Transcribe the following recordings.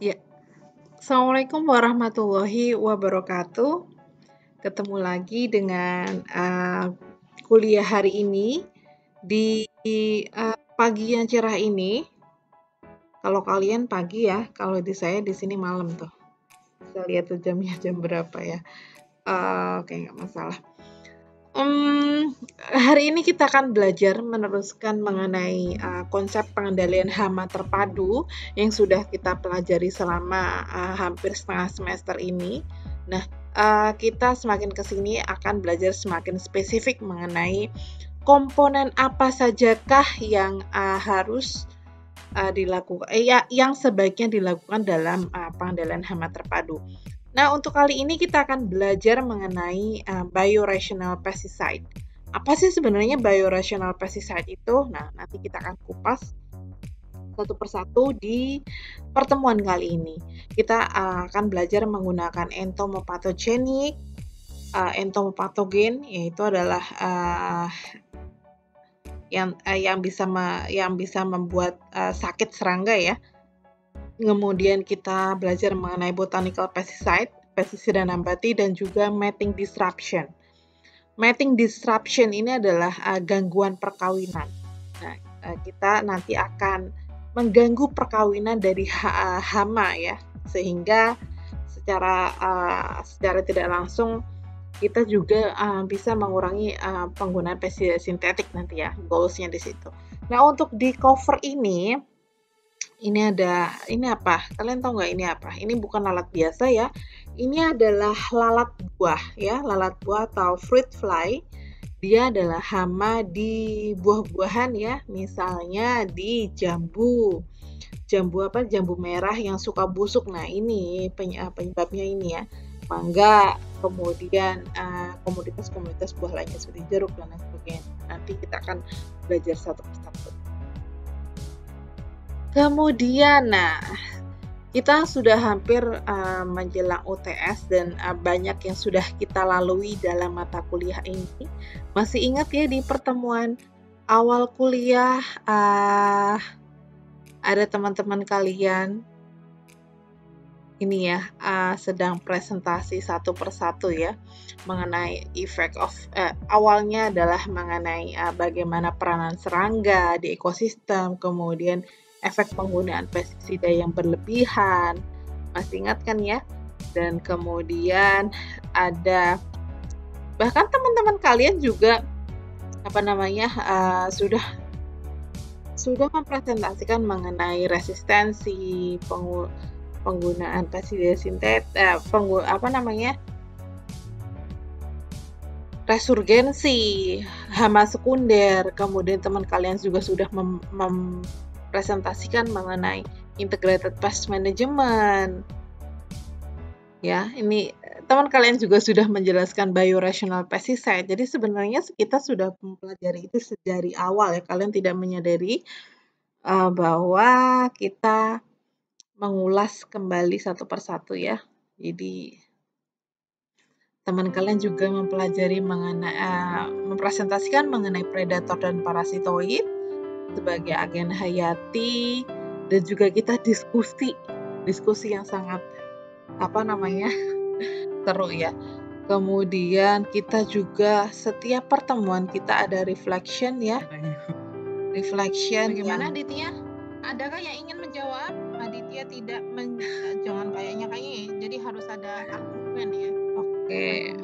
Ya, Assalamualaikum warahmatullahi wabarakatuh. Ketemu lagi dengan kuliah hari ini di pagi yang cerah ini. Kalau kalian pagi ya, kalau di saya di sini malam tuh. Bisa lihat tuh jamnya jam berapa ya. Oke, nggak masalah. Hari ini kita akan belajar meneruskan mengenai konsep pengendalian hama terpadu yang sudah kita pelajari selama hampir setengah semester ini. Nah, kita semakin ke sini akan belajar semakin spesifik mengenai komponen apa sajakah yang harus dilakukan, yang sebaiknya dilakukan dalam pengendalian hama terpadu. Nah, untuk kali ini kita akan belajar mengenai biorational pesticide. Apa sih sebenarnya biorational pesticide itu? Nah, nanti kita akan kupas satu persatu di pertemuan kali ini. Kita akan belajar menggunakan entomopatogenik, entomopatogen, yaitu adalah yang bisa membuat sakit serangga ya. Kemudian kita belajar mengenai botanical pesticide, pestisida nabati, dan juga mating disruption. Mating disruption ini adalah gangguan perkawinan. Nah, kita nanti akan mengganggu perkawinan dari hama ya, sehingga secara tidak langsung kita juga bisa mengurangi penggunaan pestisida sintetik nanti ya, goals-nya di situ. Nah, untuk di cover ini apa? Kalian tahu nggak ini apa? Ini bukan lalat biasa ya. Ini adalah lalat buah ya, lalat buah atau fruit fly. Dia adalah hama di buah-buahan ya, misalnya di jambu. Jambu merah yang suka busuk. Nah, ini penyebabnya ini ya. Mangga, kemudian komoditas-komoditas buah lainnya seperti jeruk dan lain sebagainya. Nanti kita akan belajar satu persatu. Kemudian, kita sudah hampir menjelang UTS dan banyak yang sudah kita lalui dalam mata kuliah ini. Masih ingat ya di pertemuan awal kuliah ada teman-teman kalian ini ya sedang presentasi satu persatu ya mengenai effect of awalnya adalah mengenai bagaimana peranan serangga di ekosistem, kemudian efek penggunaan pestisida yang berlebihan, masih ingat kan ya? Dan kemudian ada bahkan teman-teman kalian juga sudah mempresentasikan mengenai resistensi penggunaan pestisida sintetik, resurgensi, hama sekunder, kemudian teman kalian juga sudah mempresentasikan mengenai integrated pest management. Ya, ini teman kalian juga sudah menjelaskan biorational pesticide. Jadi sebenarnya kita sudah mempelajari itu dari awal ya. Kalian tidak menyadari bahwa kita mengulas kembali satu persatu ya. Jadi teman kalian juga mempelajari mempresentasikan mengenai predator dan parasitoid sebagai agen hayati, dan juga kita diskusi yang sangat seru ya. Kemudian kita juga setiap pertemuan kita ada reflection ya. Reflection. Bagaimana Aditya? Adakah yang ingin menjawab? Aditya tidak jangan kayaknya jadi harus ada argumen ya. Oke.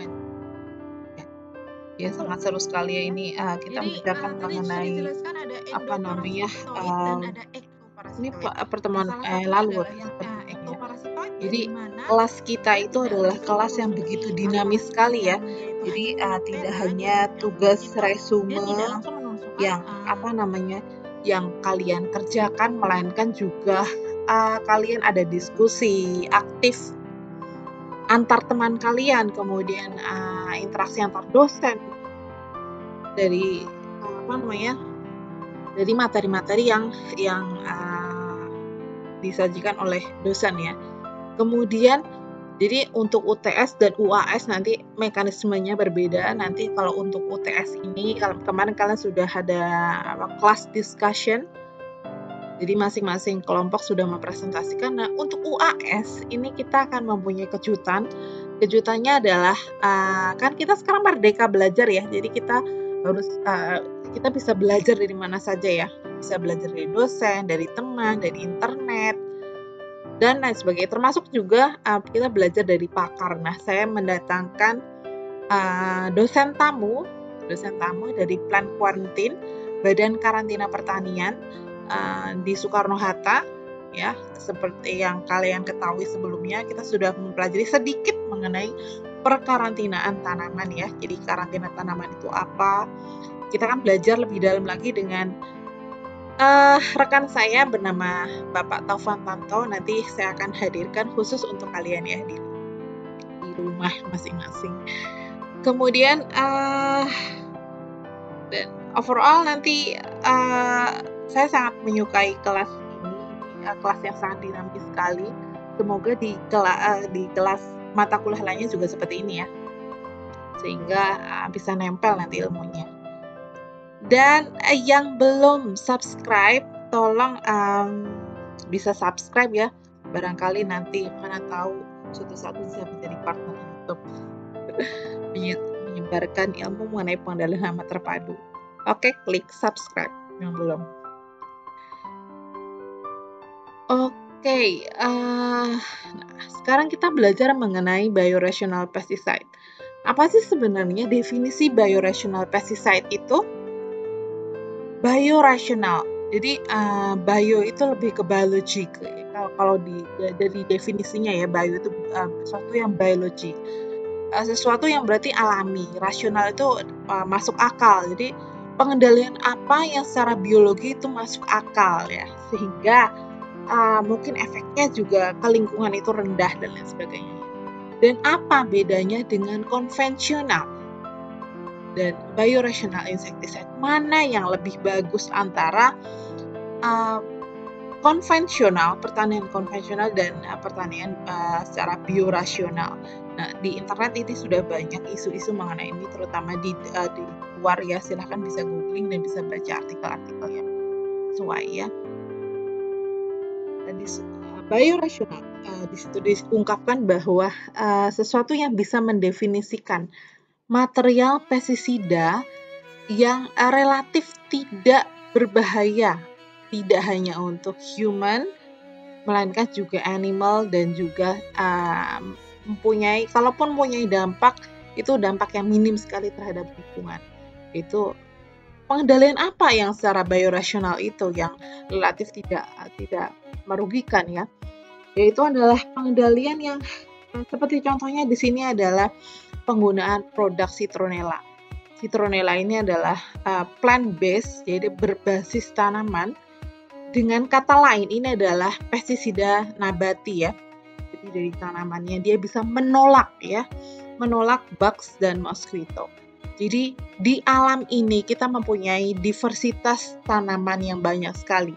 Ya sangat seru sekali ya ini kita membicarakan mengenai ini pertemuan lalu. Jadi kelas kita itu adalah kelas yang begitu dinamis sekali ya. Jadi tidak hanya tugas resume yang yang kalian kerjakan, melainkan juga kalian ada diskusi aktif antar teman kalian, kemudian interaksi antar dosen dari dari materi-materi yang disajikan oleh dosen ya. Kemudian jadi untuk UTS dan UAS nanti mekanismenya berbeda. Nanti kalau untuk UTS ini kemarin kalian sudah ada kelas discussion Jadi masing-masing kelompok sudah mempresentasikan. Nah, untuk UAS ini kita akan mempunyai kejutan. Kejutannya adalah kan kita sekarang merdeka belajar ya. Jadi kita harus kita bisa belajar dari mana saja ya. Bisa belajar dari dosen, dari teman, dari internet, dan lain sebagainya. Termasuk juga kita belajar dari pakar. Nah, saya mendatangkan dosen tamu dari Plan Quarantine, Badan Karantina Pertanian di Soekarno-Hatta ya. Seperti yang kalian ketahui sebelumnya, kita sudah mempelajari sedikit mengenai perkarantinaan tanaman ya. Jadi karantina tanaman itu apa? Kita kan belajar lebih dalam lagi dengan rekan saya bernama Bapak Taufan Tanto. Nanti saya akan hadirkan khusus untuk kalian ya di rumah masing-masing. Kemudian dan overall nanti saya sangat menyukai kelas ini, kelas yang sangat dinamis sekali. Semoga di kelas mata kuliah lainnya juga seperti ini ya, sehingga bisa nempel nanti ilmunya. Dan yang belum subscribe, tolong bisa subscribe ya. Barangkali nanti mana tahu suatu saat bisa menjadi partner untuk menyebarkan ilmu mengenai pengendalian hama terpadu. Oke, klik subscribe yang belum. Oke, nah, sekarang kita belajar mengenai biorational pesticide. Apa sih sebenarnya definisi biorational pesticide itu? Biorational, jadi bio itu lebih ke biologi. Kalau dari definisinya ya, bio itu sesuatu yang biologi, sesuatu yang berarti alami. Rasional itu masuk akal. Jadi pengendalian apa yang secara biologi itu masuk akal ya, sehingga mungkin efeknya juga ke lingkungan itu rendah dan lain sebagainya. Dan apa bedanya dengan konvensional dan biorational insecticide? Mana yang lebih bagus antara konvensional, pertanian konvensional dan pertanian secara biorasional? Nah, di internet ini sudah banyak isu-isu mengenai ini, terutama di luar ya. Silahkan bisa googling dan bisa baca artikel-artikel yang sesuai ya. Dan biorasional di situ diungkapkan bahwa sesuatu yang bisa mendefinisikan material pestisida yang relatif tidak berbahaya, tidak hanya untuk human, melainkan juga animal, dan juga kalaupun mempunyai dampak, itu dampak yang minim sekali terhadap lingkungan. Itu pengendalian apa yang secara biorasional itu yang relatif tidak merugikan ya? Yaitu adalah pengendalian yang seperti contohnya di sini adalah penggunaan produk citronella. Citronella ini adalah plant based, jadi berbasis tanaman. Dengan kata lain, ini adalah pestisida nabati ya. Jadi dari tanamannya dia bisa menolak bugs dan mosquito. Jadi di alam ini kita mempunyai diversitas tanaman yang banyak sekali.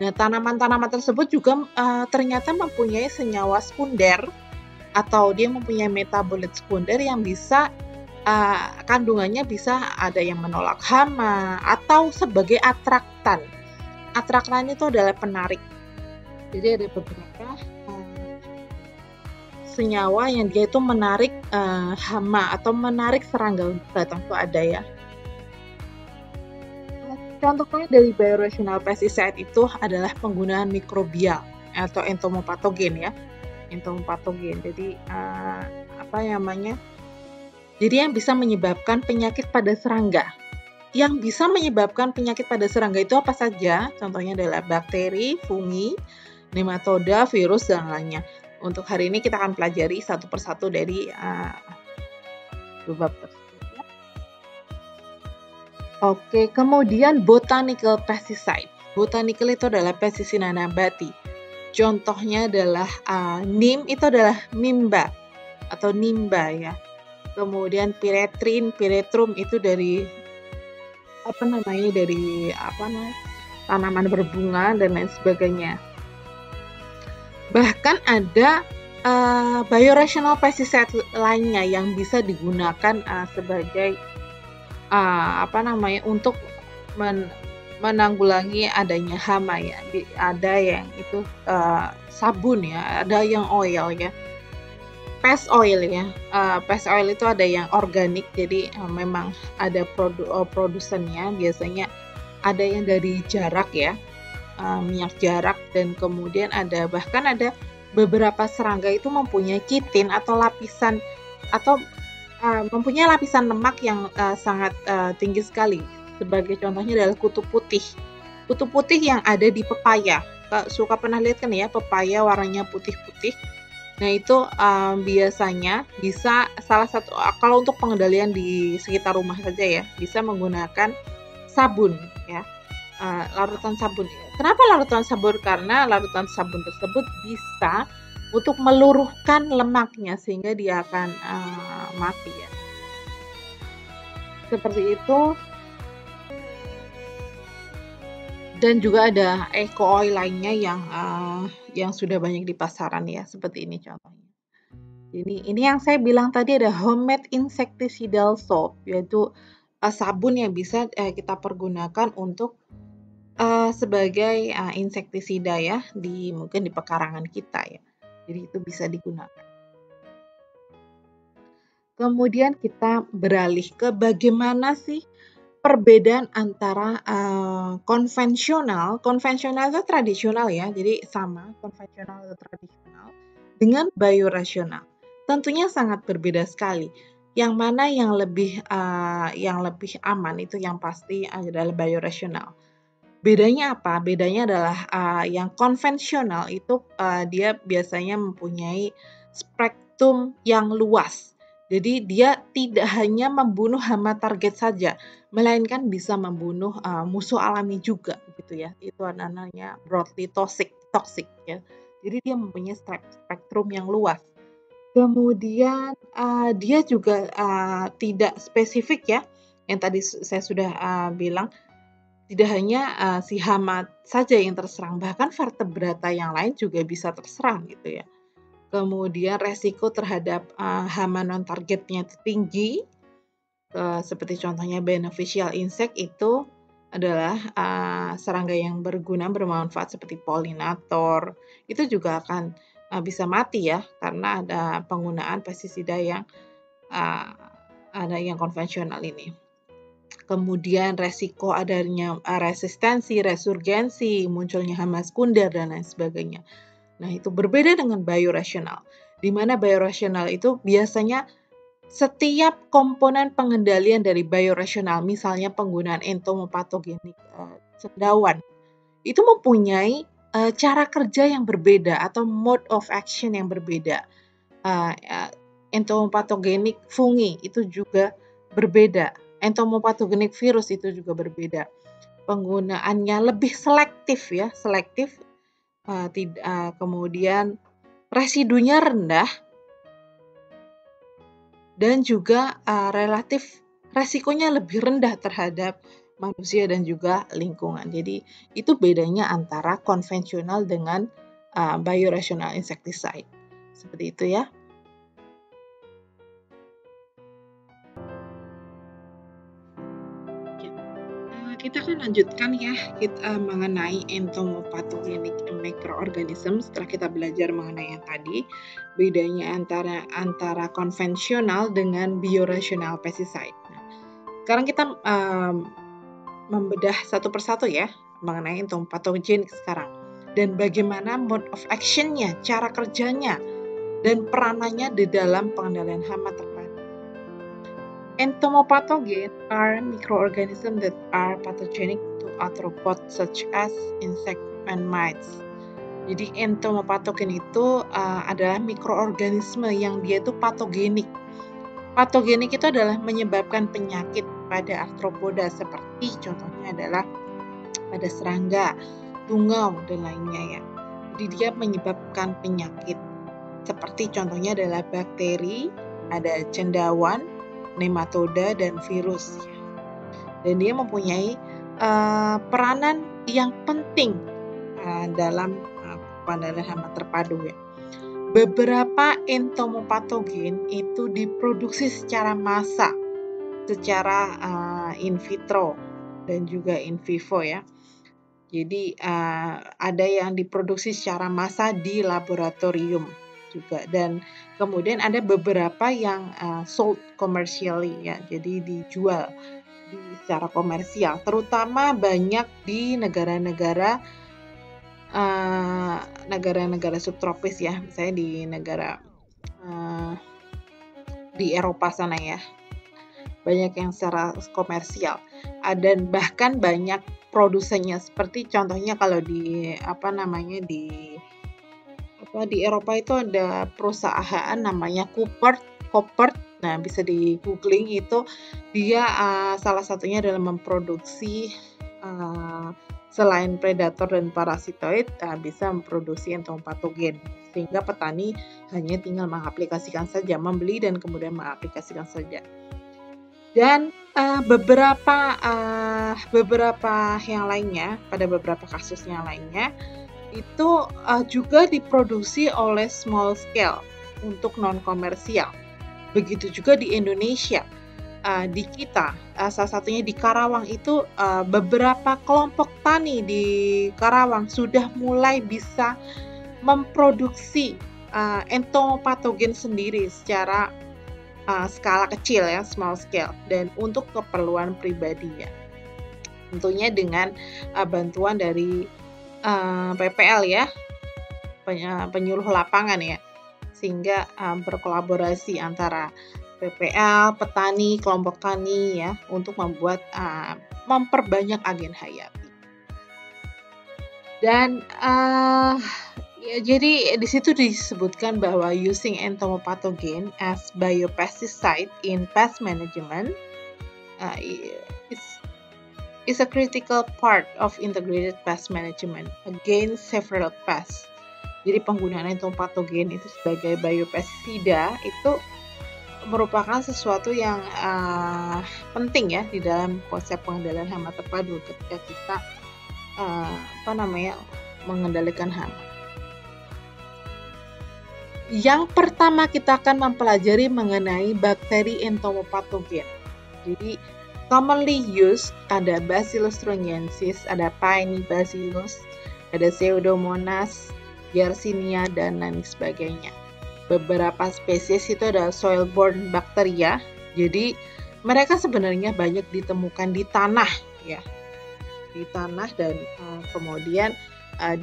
Nah, tanaman-tanaman tersebut juga ternyata mempunyai senyawa sekunder, atau dia mempunyai metabolit sekunder yang bisa kandungannya bisa ada yang menolak hama atau sebagai atraktan. Atraktan itu adalah penarik. Jadi ada beberapa senyawa yang dia itu menarik hama atau menarik serangga untuk datang, itu ada ya. Contohnya dari biorational pesticide itu adalah penggunaan mikrobial atau entomopatogen ya. Entomopatogen. Jadi Jadi yang bisa menyebabkan penyakit pada serangga. Yang bisa menyebabkan penyakit pada serangga itu apa saja? Contohnya adalah bakteri, fungi, nematoda, virus, dan lainnya. Untuk hari ini kita akan pelajari satu persatu dari bab tersebut. Oke, kemudian botanical pesticide. Botanical itu adalah pestisida nabati. Contohnya adalah neem, itu adalah mimba atau nimba ya. Kemudian piretrum itu dari tanaman berbunga dan lain sebagainya. Bahkan ada biorational pesticide lainnya yang bisa digunakan sebagai untuk menanggulangi adanya hama ya. Ada yang itu sabun ya, ada yang oil ya. Pest oil ya. Pest oil itu ada yang organik, jadi memang ada produsennya. Biasanya ada yang dari jarak ya, minyak jarak, dan kemudian bahkan ada beberapa serangga itu mempunyai kitin atau lapisan atau mempunyai lapisan lemak yang sangat tinggi sekali. Sebagai contohnya adalah kutu putih. Kutu putih yang ada di pepaya. Suka pernah lihat kan ya, pepaya warnanya putih-putih. Nah itu biasanya bisa salah satu, kalau untuk pengendalian di sekitar rumah saja ya, bisa menggunakan sabun ya, larutan sabun. Kenapa larutan sabun? Karena larutan sabun tersebut bisa untuk meluruhkan lemaknya sehingga dia akan mati ya. Seperti itu. Dan juga ada eco oil lainnya yang sudah banyak di pasaran ya, seperti ini contohnya. Jadi ini yang saya bilang tadi ada homemade insecticidal soap, yaitu sabun yang bisa kita pergunakan untuk sebagai insektisida ya, mungkin di pekarangan kita ya. Jadi itu bisa digunakan. Kemudian kita beralih ke bagaimana sih perbedaan antara konvensional itu tradisional ya, jadi sama konvensional atau tradisional dengan biorasional. Tentunya sangat berbeda sekali. Yang mana yang lebih aman itu yang pasti adalah biorasional. Bedanya apa? Bedanya adalah yang konvensional itu dia biasanya mempunyai spektrum yang luas. Jadi dia tidak hanya membunuh hama target saja, melainkan bisa membunuh musuh alami juga gitu ya. Itu namanya broadly toxic ya. Jadi dia mempunyai spektrum yang luas. Kemudian dia juga tidak spesifik ya. Yang tadi saya sudah bilang, tidak hanya si hama saja yang terserang, bahkan vertebrata yang lain juga bisa terserang gitu ya. Kemudian resiko terhadap hama non-targetnya tinggi, seperti contohnya beneficial insect itu adalah serangga yang bermanfaat seperti polinator, itu juga akan bisa mati ya, karena ada penggunaan pestisida yang ada yang konvensional ini. Kemudian resiko adanya resistensi, resurgensi, munculnya hama sekunder, dan lain sebagainya. Nah, itu berbeda dengan biorasional, di mana biorasional itu biasanya setiap komponen pengendalian dari biorasional, misalnya penggunaan entomopatogenik cendawan, itu mempunyai cara kerja yang berbeda atau mode of action yang berbeda. Entomopatogenik fungi itu juga berbeda. Entomopatogenik virus itu juga berbeda. Penggunaannya lebih selektif ya, kemudian residunya rendah, dan juga relatif resikonya lebih rendah terhadap manusia dan juga lingkungan. Jadi itu bedanya antara konvensional dengan biorational insecticide. Seperti itu ya. Kita akan lanjutkan ya mengenai entomopatogenik microorganism setelah kita belajar mengenai yang tadi, bedanya antara konvensional dengan biorational pesticide. Nah, sekarang kita membedah satu persatu ya mengenai entomopatogenik sekarang, dan bagaimana mode of action-nya, cara kerjanya, dan peranannya di dalam pengendalian hama terpadu. Entomopathogens are microorganisms that are pathogenic to arthropods such as insects and mites. Jadi entomopatogen itu adalah mikroorganisme yang dia itu patogenik. Patogenik itu adalah menyebabkan penyakit pada arthropoda, seperti contohnya adalah pada serangga, tungau, dan lainnya ya. Jadi dia menyebabkan penyakit. Seperti contohnya adalah bakteri, ada cendawan, nematoda, dan virus. Dan dia mempunyai peranan yang penting dalam pengendalian hama terpadu ya. Beberapa entomopatogen itu diproduksi secara massal, secara in vitro, dan juga in vivo ya. Jadi ada yang diproduksi secara massal di laboratorium juga, dan kemudian ada beberapa yang sold commercially ya, jadi dijual secara komersial, terutama banyak di negara-negara subtropis ya, misalnya di negara di Eropa sana ya, banyak yang secara komersial, dan bahkan banyak produsennya, seperti contohnya kalau di di Eropa itu ada perusahaan namanya Koppert. Nah, bisa di googling, itu dia salah satunya adalah memproduksi selain predator dan parasitoid, bisa memproduksi entomopatogen, sehingga petani hanya tinggal mengaplikasikan saja, membeli dan kemudian mengaplikasikan saja. Dan beberapa yang lainnya, pada beberapa kasus yang lainnya itu juga diproduksi oleh small scale untuk non komersial. Begitu juga di Indonesia. Di kita, salah satunya di Karawang itu, beberapa kelompok tani di Karawang sudah mulai bisa memproduksi entomopatogen sendiri secara skala kecil ya, small scale, dan untuk keperluan pribadinya. Tentunya dengan bantuan dari PPL ya, penyuluh lapangan ya, sehingga berkolaborasi antara PPL, petani, kelompok tani ya, untuk memperbanyak agen hayati. Dan ya, jadi di situ disebutkan bahwa using entomopathogen as biopesticide in pest management is a critical part of integrated pest management against several pests. Jadi penggunaan entomopathogen itu sebagai biopestisida itu merupakan sesuatu yang penting ya di dalam konsep pengendalian hama terpadu ketika kita mengendalikan hama. Yang pertama kita akan mempelajari mengenai bakteri entomopathogen. Jadi commonly used ada Bacillus thuringiensis, ada Peony bacillus, ada Pseudomonas, Yersinia, dan lain sebagainya. Beberapa spesies itu adalah soil-borne bacteria, jadi mereka sebenarnya banyak ditemukan di tanah ya, di tanah, dan kemudian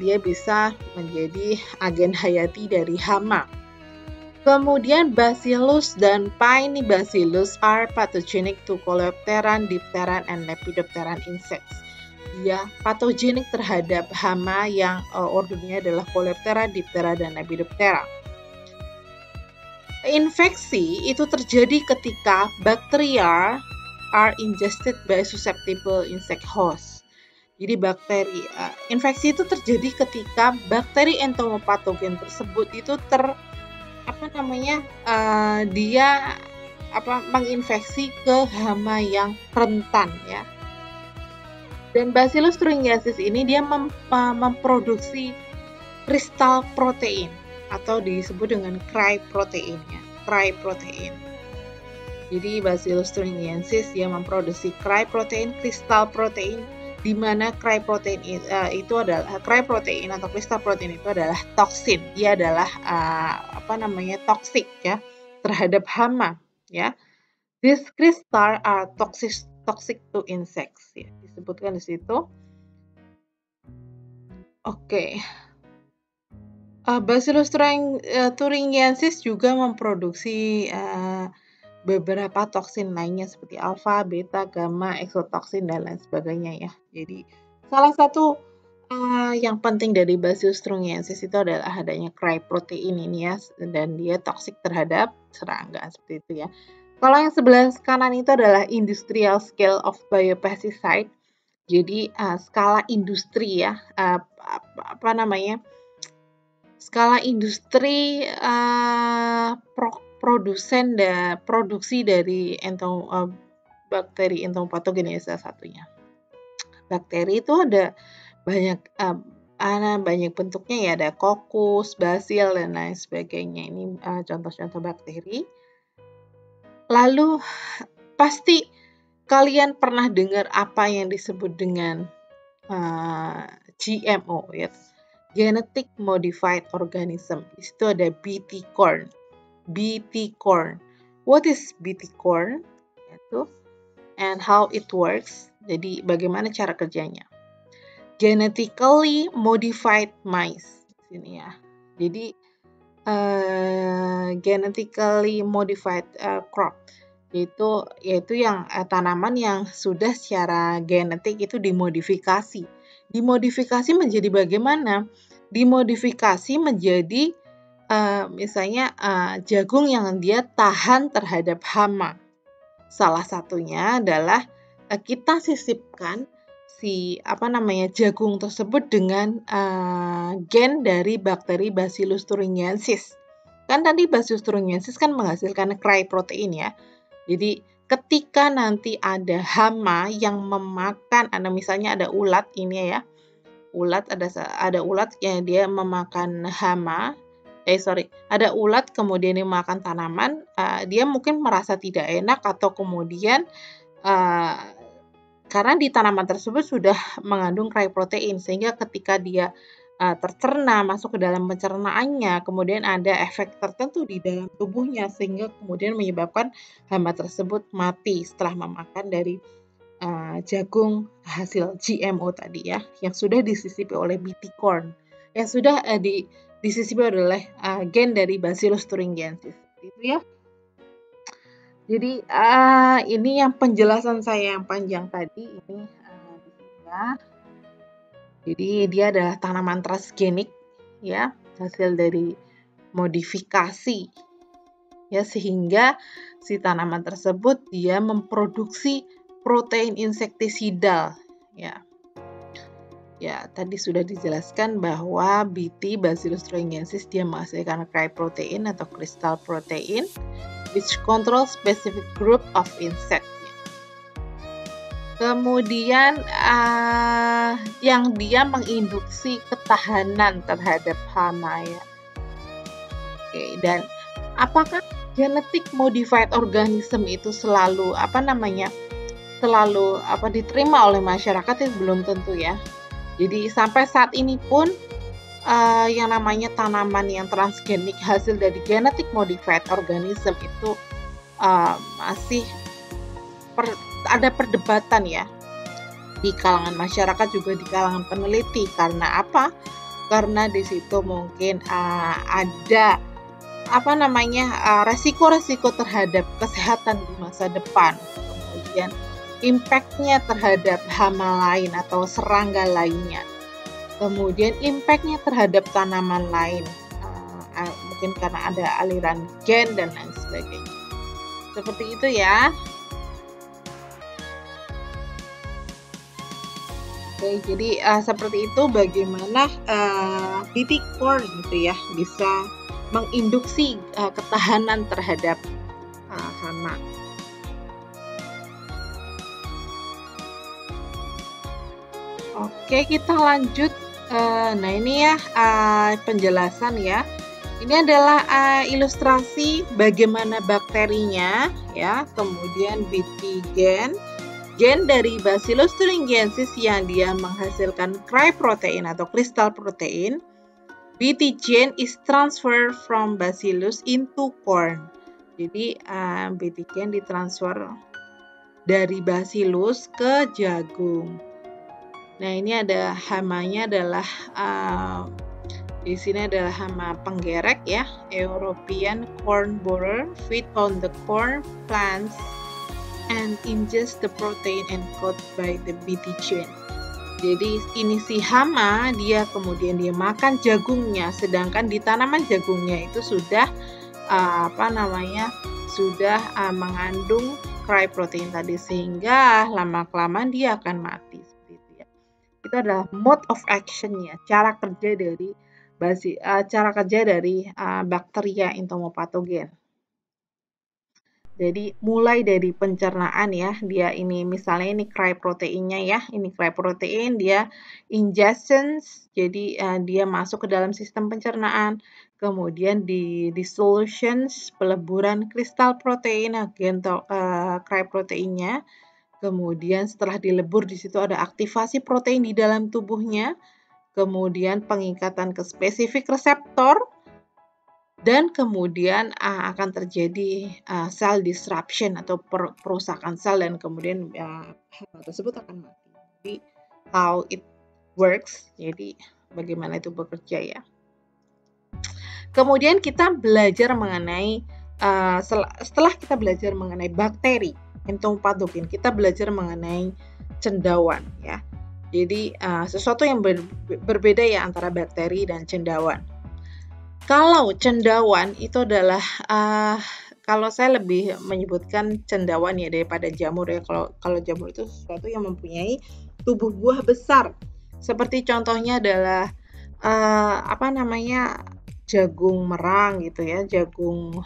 dia bisa menjadi agen hayati dari hama. Kemudian Bacillus dan Peony bacillus are pathogenic to Coleopteran, Dipteran, and Lepidopteran insects. Dia patogenik terhadap hama yang ordonya adalah Coleoptera, Diptera, dan Lepidoptera. Infeksi itu terjadi ketika bacteria are ingested by susceptible insect host. Jadi infeksi itu terjadi ketika bakteri entomopathogen tersebut itu menginfeksi ke hama yang rentan ya. Dan Bacillus thuringiensis ini dia memproduksi kristal protein atau disebut dengan cry protein. Jadi Bacillus thuringiensis dia memproduksi cry protein, kristal protein, di mana cry protein atau kristal protein itu adalah toksin. Dia adalah toksik ya terhadap hama ya. These crystals are toxic to insects ya, disebutkan di situ. Oke. Bacillus thuringiensis juga memproduksi beberapa toksin lainnya seperti alfa, beta, gamma, exotoksin, dan lain sebagainya ya. Jadi salah satu yang penting dari Bacillus thuringiensis itu adalah adanya cry protein ini ya, dan dia toksik terhadap serangga seperti itu ya. Kalau yang sebelah kanan itu adalah industrial scale of biopesticide. Jadi skala industri ya, skala industri produksi dari bakteri entomopathogen ya, salah satunya. Bakteri itu ada banyak bentuknya ya, ada Coccus, Bacil, dan lain sebagainya. Ini contoh-contoh bakteri. Lalu pasti kalian pernah dengar apa yang disebut dengan GMO, ya? Genetic Modified Organism. Di situ ada BT corn. BT corn. What is BT corn? Itu and how it works. Jadi bagaimana cara kerjanya? Genetically modified maize. Sini ya. Jadi genetically modified crop yaitu yang tanaman yang sudah secara genetik itu dimodifikasi. Dimodifikasi menjadi bagaimana? Dimodifikasi menjadi misalnya jagung yang dia tahan terhadap hama. Salah satunya adalah kita sisipkan jagung tersebut dengan gen dari bakteri Bacillus thuringiensis. Kan tadi Bacillus thuringiensis kan menghasilkan cry protein ya. Jadi ketika nanti ada hama yang memakan, misalnya ada ulat ini ya, ada ulat yang dia memakan hama, ada ulat kemudian dia makan tanaman, dia mungkin merasa tidak enak atau kemudian karena di tanaman tersebut sudah mengandung cry protein sehingga ketika dia tercerna masuk ke dalam pencernaannya, kemudian ada efek tertentu di dalam tubuhnya sehingga kemudian menyebabkan hama tersebut mati setelah memakan dari jagung hasil GMO tadi ya, yang sudah disisipi oleh BT corn, yang sudah disisipi oleh gen dari Bacillus thuringiensis, gitu ya. Jadi ini yang penjelasan saya yang panjang tadi ini ya. Jadi dia adalah tanaman transgenik ya, hasil dari modifikasi ya, sehingga si tanaman tersebut dia memproduksi protein insektisidal ya. Ya, tadi sudah dijelaskan bahwa BT Bacillus thuringiensis dia menghasilkan cry protein atau crystal protein which control specific group of insect. Kemudian yang dia menginduksi ketahanan terhadap hama ya. Oke, dan apakah genetic modified organism itu selalu diterima oleh masyarakat? Itu belum tentu ya. Jadi sampai saat ini pun yang namanya tanaman yang transgenik hasil dari genetic modified organism itu masih ada perdebatan ya di kalangan masyarakat juga di kalangan peneliti. Karena apa? Karena di situ mungkin ada resiko-resiko terhadap kesehatan di masa depan, kemudian impact-nya terhadap hama lain atau serangga lainnya, kemudian impact-nya terhadap tanaman lain, mungkin karena ada aliran gen dan lain sebagainya. Seperti itu ya. Oke, jadi seperti itu bagaimana BT corn gitu ya bisa menginduksi ketahanan terhadap hama. Oke, kita lanjut. Nah ini ya penjelasan ya. Ini adalah ilustrasi bagaimana bakterinya ya, kemudian BT gen dari Bacillus thuringiensis yang dia menghasilkan cry protein atau crystal protein. BT gene is transferred from Bacillus into corn. Jadi BT gene ditransfer dari Bacillus ke jagung. Nah ini ada hamanya adalah di sini adalah hama penggerek ya, European corn borer feed on the corn plants and ingest the protein encoded by the BT gene. Jadi ini si hama dia kemudian dia makan jagungnya, sedangkan di tanaman jagungnya itu sudah mengandung cry protein tadi sehingga lama-kelamaan dia akan mati seperti itu ya. Itu adalah mode of action-nya, cara kerja dari bakteria entomopatogen. Jadi mulai dari pencernaan ya, dia ini misalnya ini cry proteinnya ya, ini cry protein dia ingestions, jadi dia masuk ke dalam sistem pencernaan, kemudian di dissolutions, peleburan kristal protein cry proteinnya, kemudian setelah dilebur di situ ada aktivasi protein di dalam tubuhnya, kemudian pengikatan ke spesifik reseptor, dan kemudian akan terjadi cell disruption atau perusakan sel, dan kemudian hama tersebut akan mati. Jadi how it works, jadi bagaimana itu bekerja ya. Kemudian kita belajar mengenai setelah kita belajar mengenai bakteri entopatogen, kita belajar mengenai cendawan ya. Jadi sesuatu yang berbeda ya antara bakteri dan cendawan. Kalau cendawan itu adalah kalau saya lebih menyebutkan cendawan ya daripada jamur ya. Kalau jamur itu sesuatu yang mempunyai tubuh buah besar. Seperti contohnya adalah jagung merang gitu ya, jamur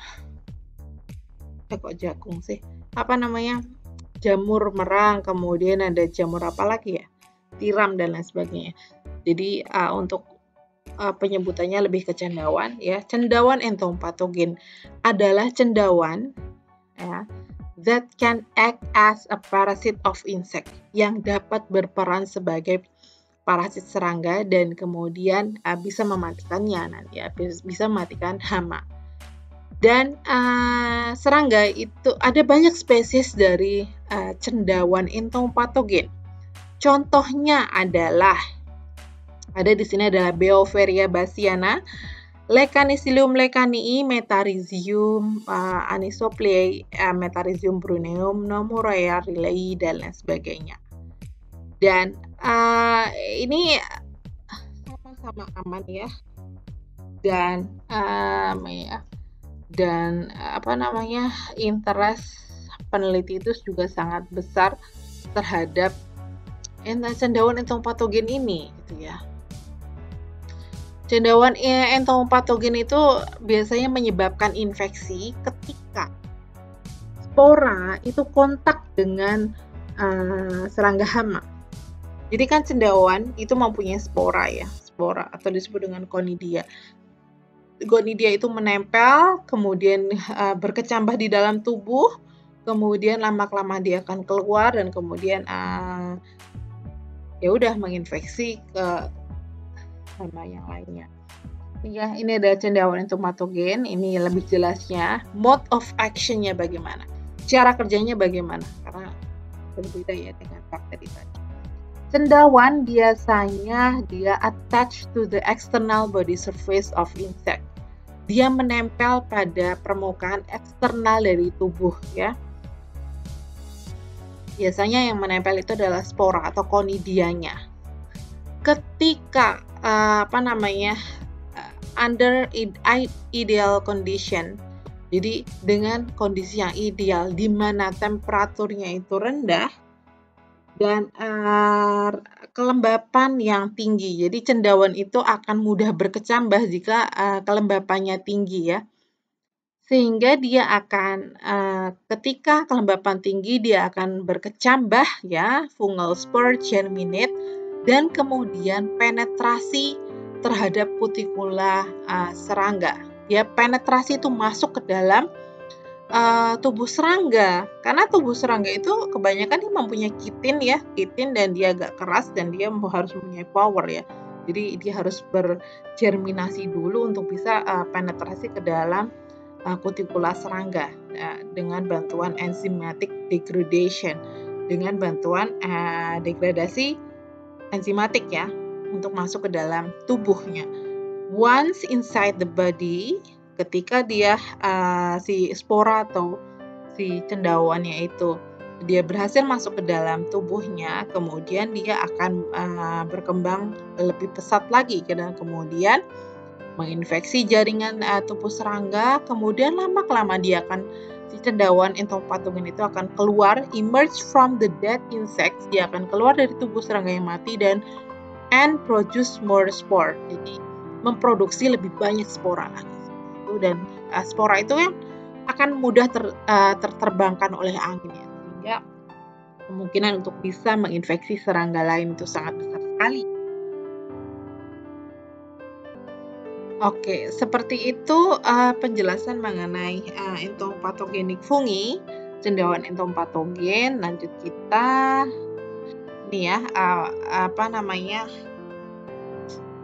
merang, kemudian ada jamur apa lagi ya, tiram dan lain sebagainya. Jadi untuk penyebutannya lebih ke cendawan ya. Cendawan entopatogen adalah cendawan ya, that can act as a parasite of insect, yang dapat berperan sebagai parasit serangga dan kemudian bisa mematikannya nanti ya, bisa mematikan hama. Dan serangga itu ada banyak spesies dari cendawan entopatogen. Contohnya adalah ada di sini adalah Beauveria bassiana, Lecanicilium lecanii, Metarhizium anisopliae, Metarhizium bruneum, Nomuraea rilei, dan lain sebagainya. Dan ini sama-sama aman ya, dan interest peneliti itu juga sangat besar terhadap cendawan entopatogen ini gitu ya. Cendawan entopatogen itu biasanya menyebabkan infeksi ketika spora itu kontak dengan serangga hama. Jadi kan cendawan itu mempunyai spora atau disebut dengan conidia. Conidia itu menempel, kemudian berkecambah di dalam tubuh, kemudian lama-kelamaan dia akan keluar dan kemudian menginfeksi ke hama yang lainnya. Ya, ini ada cendawan entopatogen. Ini lebih jelasnya mode of action-nya bagaimana, cara kerjanya bagaimana, karena berbeda ya dengan bakteri tadi. Cendawan biasanya dia attach to the external body surface of insect. Dia menempel pada permukaan eksternal dari tubuh ya. Biasanya yang menempel itu adalah spora atau conidianya. Ketika under ideal condition, jadi dengan kondisi yang ideal di mana temperaturnya itu rendah dan kelembapan yang tinggi. Jadi cendawan itu akan mudah berkecambah jika kelembapannya tinggi ya. Sehingga dia akan ketika kelembapan tinggi dia akan berkecambah ya, fungal spore, germinate, dan kemudian penetrasi terhadap kutikula serangga. Dia penetrasi itu masuk ke dalam tubuh serangga, karena tubuh serangga itu kebanyakan dia mempunyai kitin dan dia agak keras dan dia harus mempunyai power ya. Jadi dia harus bergerminasi dulu untuk bisa penetrasi ke dalam kutikula serangga dengan bantuan enzymatic degradation, dengan bantuan degradasi enzimatik ya untuk masuk ke dalam tubuhnya. Once inside the body, ketika dia si spora atau si cendawannya itu dia berhasil masuk ke dalam tubuhnya, kemudian dia akan berkembang lebih pesat lagi dan kemudian menginfeksi jaringan tubuh serangga. Kemudian lama-kelamaan si cendawan entopatogen itu akan keluar, emerge from the dead insects. Dia akan keluar dari tubuh serangga yang mati and produce more spore. Jadi memproduksi lebih banyak spora lagi. Dan spora itu kan akan mudah terterbangkan oleh angin ya, sehingga kemungkinan untuk bisa menginfeksi serangga lain itu sangat besar sekali. Oke, seperti itu penjelasan mengenai entopatogenik fungi. cendawan entompatogen. Lanjut kita ini ya,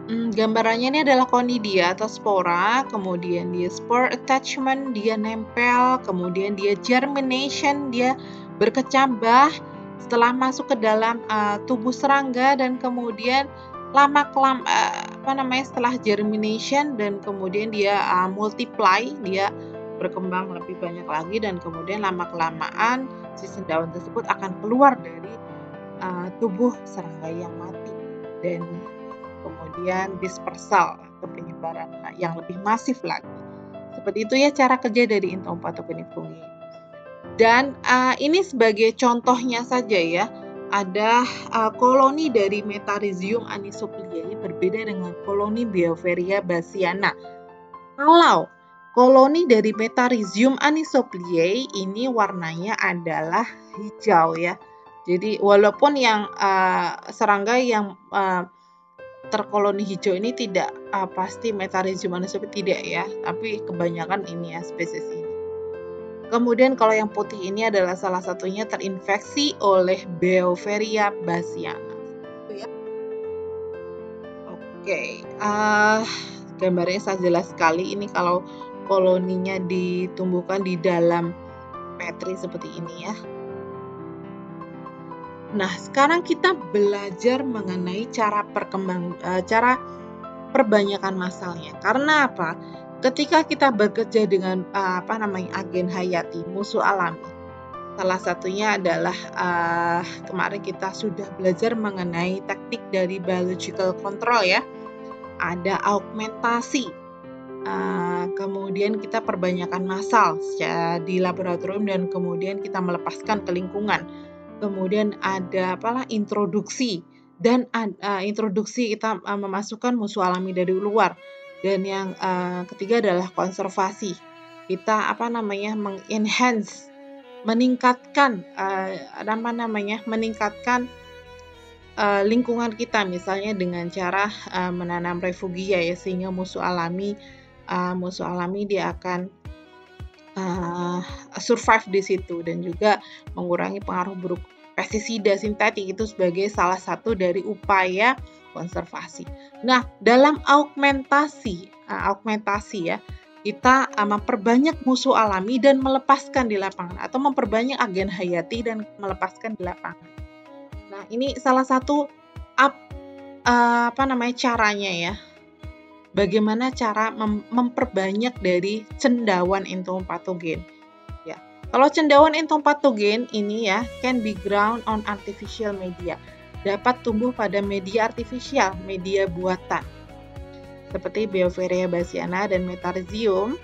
gambarannya ini adalah conidia atau spora, kemudian dia spore attachment, dia nempel, kemudian dia germination, dia berkecambah setelah masuk ke dalam tubuh serangga, dan kemudian setelah germination dan kemudian dia multiply, dia berkembang lebih banyak lagi, dan kemudian lama-kelamaan si cendawan tersebut akan keluar dari tubuh serangga yang mati, dan kemudian dispersal atau penyebaran yang lebih masif lagi. Seperti itu ya cara kerja dari entompatogenik fungi. Dan ini sebagai contohnya saja ya, ada koloni dari Metarhizium anisopliae berbeda dengan koloni Beauveria bassiana. Kalau koloni dari Metarhizium anisopliae ini warnanya adalah hijau ya. Jadi walaupun yang serangga yang terkoloni hijau ini tidak pasti Metarhizium anisopliae, tidak ya, tapi kebanyakan ini ya spesies ini. Kemudian kalau yang putih ini adalah salah satunya terinfeksi oleh Beauveria bassiana. Oke, gambarnya sangat jelas sekali ini kalau koloninya ditumbuhkan di dalam petri seperti ini ya. Nah, sekarang kita belajar mengenai cara perbanyakan masalnya. Karena apa? Ketika kita bekerja dengan agen hayati, musuh alami, salah satunya adalah kemarin kita sudah belajar mengenai teknik dari biological control ya. Ada augmentasi, kemudian kita perbanyakan masal di laboratorium, dan kemudian kita melepaskan ke lingkungan. Kemudian ada introduksi, dan introduksi kita memasukkan musuh alami dari luar. Dan yang ketiga adalah konservasi. Kita mengenhance, meningkatkan lingkungan kita, misalnya dengan cara menanam refugia ya, sehingga musuh alami dia akan survive di situ, dan juga mengurangi pengaruh buruk pestisida sintetik. Itu sebagai salah satu dari upaya konservasi. Nah, dalam augmentasi ya, kita memperbanyak musuh alami dan melepaskan di lapangan, atau memperbanyak agen hayati dan melepaskan di lapangan. Nah, ini salah satu caranya ya. Bagaimana cara memperbanyak dari cendawan entompatogen ya. Kalau cendawan entompatogen ini ya, can be grown on artificial media, dapat tumbuh pada media artifisial, media buatan seperti Beauveria bassiana dan Metarhizium.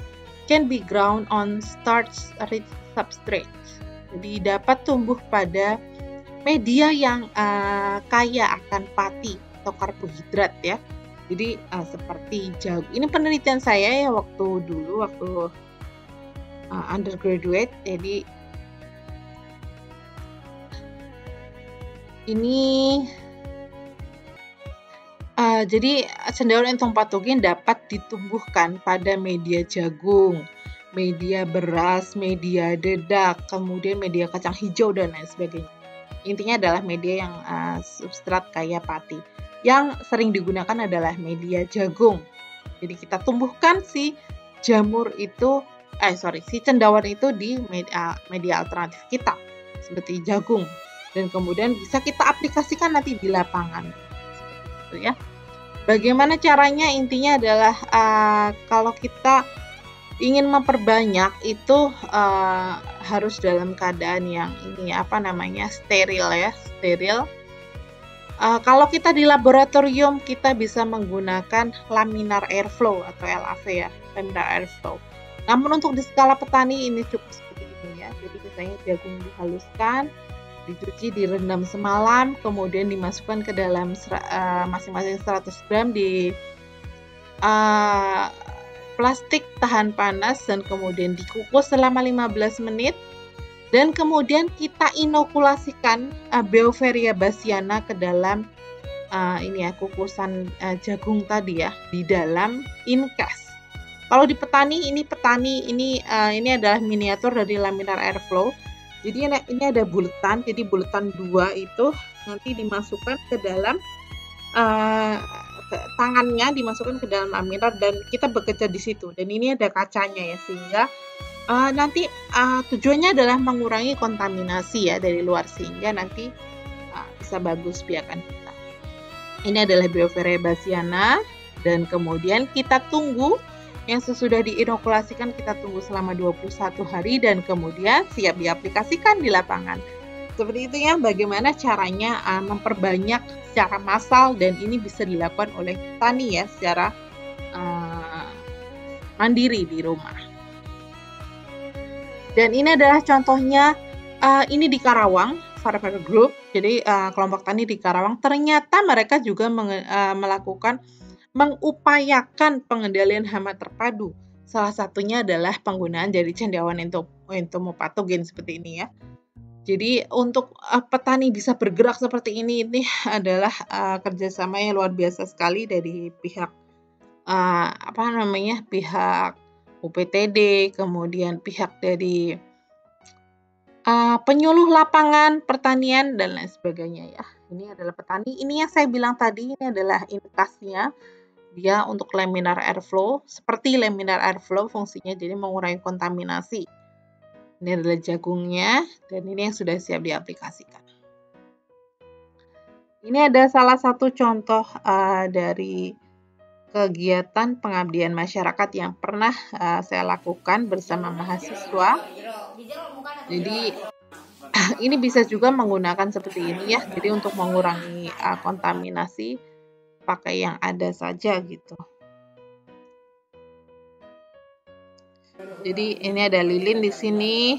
Can be grown on starch-rich substrate, jadi dapat tumbuh pada media yang kaya akan pati atau karbohidrat ya. Jadi seperti jagung. Ini penelitian saya ya waktu undergraduate. Jadi ini jadi cendawan entompatogen dapat ditumbuhkan pada media jagung, media beras, media dedak, kemudian media kacang hijau dan lain sebagainya. Intinya adalah media yang substrat kaya pati. Yang sering digunakan adalah media jagung. Jadi kita tumbuhkan si cendawan itu di media alternatif kita seperti jagung, dan kemudian bisa kita aplikasikan nanti di lapangan. Seperti itu ya. Bagaimana caranya? Intinya adalah kalau kita ingin memperbanyak itu harus dalam keadaan yang steril ya, steril. Kalau kita di laboratorium, kita bisa menggunakan laminar airflow atau LAV ya, laminar airflow. Namun untuk di skala petani ini cukup seperti ini ya. Jadi misalnya jagung dihaluskan, dicuci, direndam semalam, kemudian dimasukkan ke dalam masing-masing 100 gram di plastik tahan panas, dan kemudian dikukus selama 15 menit. Dan kemudian kita inokulasikan Beauveria bassiana ke dalam kukusan jagung tadi ya, di dalam incas. Kalau di petani ini adalah miniatur dari laminar airflow. Jadi ini ada bulatan, jadi bulatan 2 itu nanti dimasukkan ke dalam tangannya, dimasukkan ke dalam laminar dan kita bekerja di situ. Dan ini ada kacanya ya, sehingga nanti tujuannya adalah mengurangi kontaminasi ya dari luar, sehingga nanti bisa bagus biakan kita. Ini adalah Bioverae bassiana, dan kemudian kita tunggu yang sesudah diinokulasikan, kita tunggu selama 21 hari dan kemudian siap diaplikasikan di lapangan. Seperti itu ya, bagaimana caranya memperbanyak secara massal, dan ini bisa dilakukan oleh petani ya secara mandiri di rumah. Dan ini adalah contohnya, ini di Karawang, Farmer Group. Jadi kelompok tani di Karawang ternyata mereka juga mengupayakan pengendalian hama terpadu. Salah satunya adalah penggunaan dari cendawan entomopatogen seperti ini ya. Jadi untuk petani bisa bergerak seperti ini adalah kerjasama yang luar biasa sekali dari pihak pihak UPTD, kemudian pihak dari penyuluh lapangan pertanian dan lain sebagainya ya. Ini adalah petani. Ini yang saya bilang tadi, ini adalah inkasnya. Dia untuk laminar airflow, seperti laminar airflow fungsinya, jadi mengurangi kontaminasi. Ini adalah jagungnya, dan ini yang sudah siap diaplikasikan. Ini ada salah satu contoh dari kegiatan pengabdian masyarakat yang pernah saya lakukan bersama mahasiswa. Jadi ini bisa juga menggunakan seperti ini ya, jadi untuk mengurangi kontaminasi, pakai yang ada saja gitu. Jadi ini ada lilin di sini.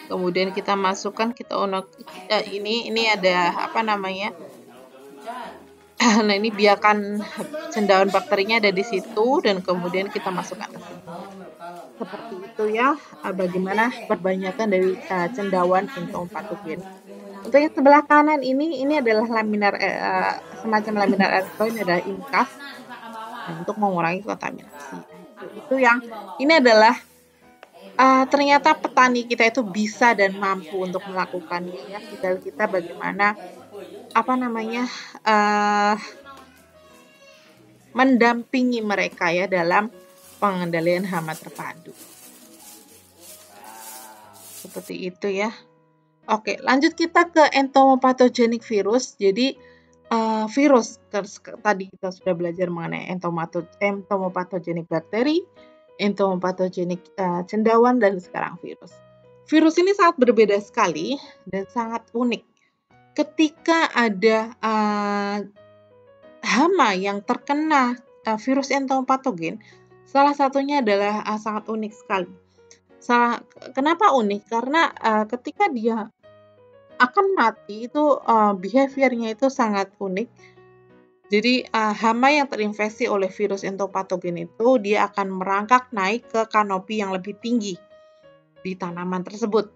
Kemudian kita masukkan, ini ada nah ini biakan cendawan bakterinya ada di situ, dan kemudian kita masukkan ke sini. Seperti itu ya, bagaimana perbanyakan dari cendawan entomopatogen. Untuk yang sebelah kanan ini adalah laminar semacam laminar airflow, ini adalah inkas untuk mengurangi kontaminasi. Itu yang ini adalah ternyata petani kita itu bisa dan mampu untuk melakukannya ya. Tinggal kita bagaimana mendampingi mereka ya dalam pengendalian hama terpadu. Seperti itu ya. Oke, lanjut kita ke entomopatogenic virus. Jadi virus tadi kita sudah belajar mengenai entomopatogenic bakteri, entomopatogenic cendawan, dan sekarang virus. Virus ini sangat berbeda sekali dan sangat unik. Ketika ada hama yang terkena virus entomopatogen, salah satunya adalah sangat unik sekali. Kenapa unik? Karena ketika dia akan mati itu behaviornya itu sangat unik. Jadi hama yang terinfeksi oleh virus entomopatogen itu dia akan merangkak naik ke kanopi yang lebih tinggi di tanaman tersebut.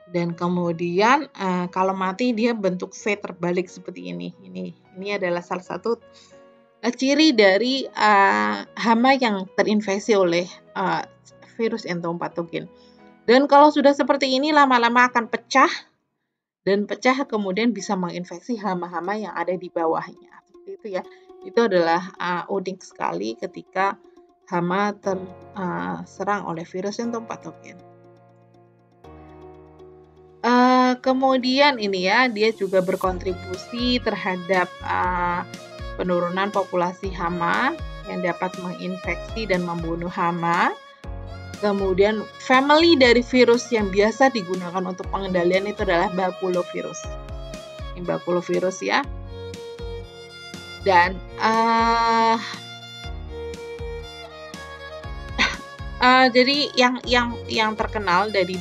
Dan kemudian kalau mati dia bentuk V terbalik seperti ini. Ini adalah salah satu ciri dari hama yang terinfeksi oleh virus entomopatogen. Dan kalau sudah seperti ini lama-lama akan pecah, dan pecah kemudian bisa menginfeksi hama-hama yang ada di bawahnya. Seperti itu ya. Itu adalah unik sekali ketika hama terserang oleh virus entomopatogen. Kemudian ini ya, dia juga berkontribusi terhadap penurunan populasi hama yang dapat menginfeksi dan membunuh hama. Kemudian family dari virus yang biasa digunakan untuk pengendalian itu adalah bakulovirus. Ini bakulovirus ya. Dan jadi yang terkenal dari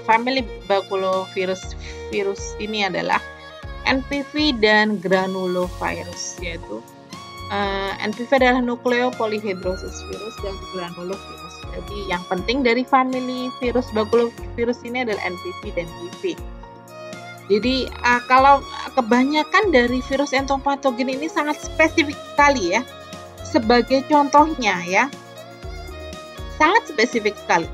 family bakulovirus ini adalah NPV dan granulovirus, yaitu NPV adalah nukleopolyhedrosis virus dan granulovirus. Jadi yang penting dari family virus bakulovirus ini adalah NPV dan GV. Jadi kalau kebanyakan dari virus entomopatogen ini sangat spesifik sekali ya. Sebagai contohnya ya, sangat spesifik sekali.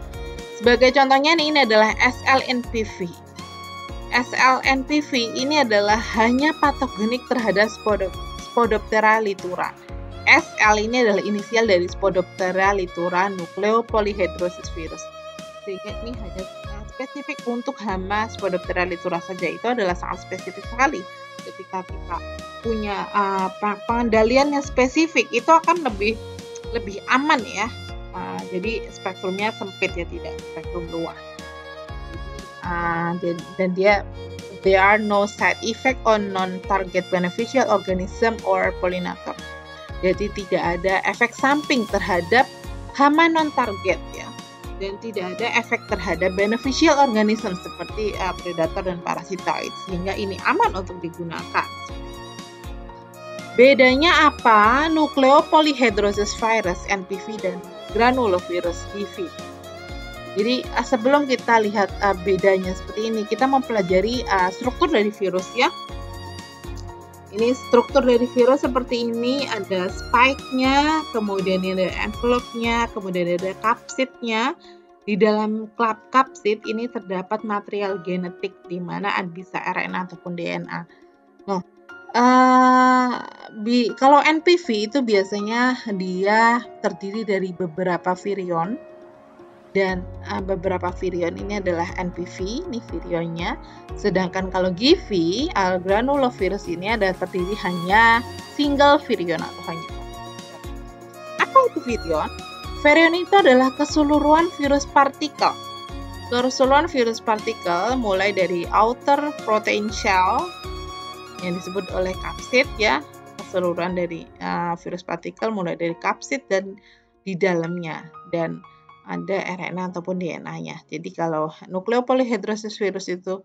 Sebagai contohnya nih, ini adalah SLNPV. SLNPV ini adalah hanya patogenik terhadap Spodoptera litura. SL ini adalah inisial dari Spodoptera litura nucleopolyhedrosis virus. Sehingga ini hanya spesifik untuk hama Spodoptera litura saja. Itu adalah sangat spesifik sekali. Ketika kita punya pengendalian yang spesifik, itu akan lebih aman ya. Jadi spektrumnya sempit ya, tidak spektrum luas. Dan there are no side effect on non-target beneficial organism or pollinator. Jadi tidak ada efek samping terhadap hama non-target ya, dan tidak ada efek terhadap beneficial organism seperti predator dan parasitoid, sehingga ini aman untuk digunakan. Bedanya apa nucleopolyhedrosis virus NPV dan granulovirus GV? Jadi sebelum kita lihat bedanya seperti ini, kita mempelajari struktur dari virus ya. Ini struktur dari virus seperti ini, ada spike-nya, kemudian ada envelope-nya, kemudian ada kapsidnya. Di dalam kapsid ini terdapat material genetik di mana bisa RNA ataupun DNA. Nah, kalau NPV itu biasanya dia terdiri dari beberapa virion, dan beberapa virion ini adalah NPV, ini virionnya. Sedangkan kalau GV, granulovirus ini ada terdiri hanya single virion atau hanya. Apa itu virion? Virion itu adalah keseluruhan virus partikel. Keseluruhan virus partikel mulai dari outer protein shell yang disebut oleh kapsid ya, keseluruhan dari virus partikel mulai dari kapsid dan di dalamnya, dan ada RNA ataupun DNA-nya. Jadi kalau nucleopolyhedrosis virus itu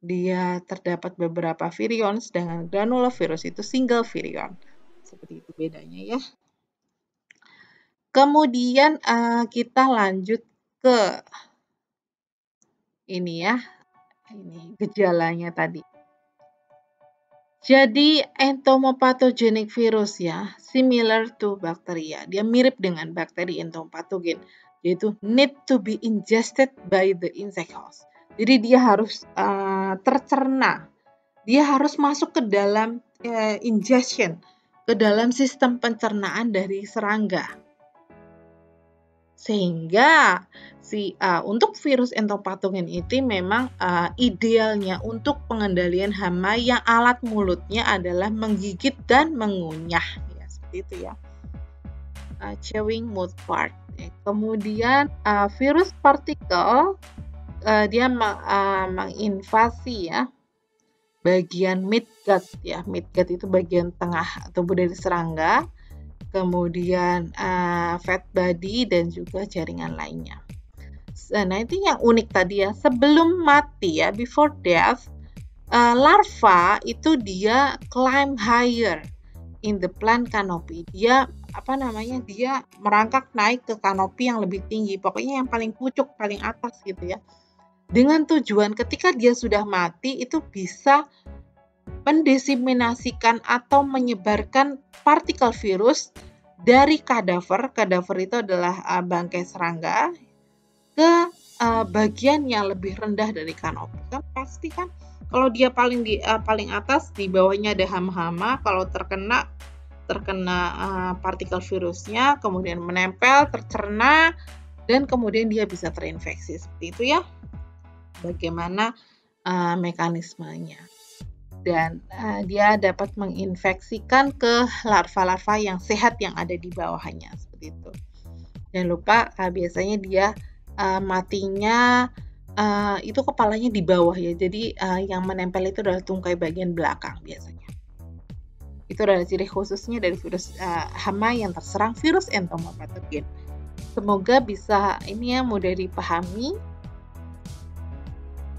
dia terdapat beberapa virion, sedangkan granulovirus itu single virion. Seperti itu bedanya ya. Kemudian kita lanjut ke ini ya, ini gejalanya tadi. Jadi entomopathogenik virus ya, similar to bacteria. Dia mirip dengan bakteri entomopatogen, yaitu need to be ingested by the insect host. Jadi dia harus tercerna, dia harus masuk ke dalam ingestion, ke dalam sistem pencernaan dari serangga. Sehingga untuk virus entomopatogen itu memang idealnya untuk pengendalian hama yang alat mulutnya adalah menggigit dan mengunyah ya, seperti itu ya. Chewing mouth part. Kemudian virus partikel dia menginvasi ya bagian midgut ya. Midgut itu bagian tengah tubuh dari serangga. Kemudian fat body dan juga jaringan lainnya. Nah itu yang unik tadi ya, sebelum mati ya, before death, larva itu dia climb higher in the plant canopy. Dia dia merangkak naik ke kanopi yang lebih tinggi, pokoknya yang paling pucuk, paling atas gitu ya. Dengan tujuan ketika dia sudah mati itu bisa mendesiminasikan atau menyebarkan partikel virus dari kadaver itu adalah bangkai serangga, ke bagian yang lebih rendah dari kanopi. Kan pasti kan kalau dia paling atas, di bawahnya ada hama-hama, kalau terkena partikel virusnya, kemudian menempel, tercerna, dan kemudian dia bisa terinfeksi. Seperti itu ya bagaimana mekanismenya. Dan dia dapat menginfeksikan ke larva-larva yang sehat yang ada di bawahnya, seperti itu. Jangan lupa biasanya dia matinya itu kepalanya di bawah ya, jadi yang menempel itu adalah tungkai bagian belakang biasanya. Itu adalah ciri khususnya dari virus hama yang terserang virus entomopatogen. Semoga bisa ini ya mudah dipahami.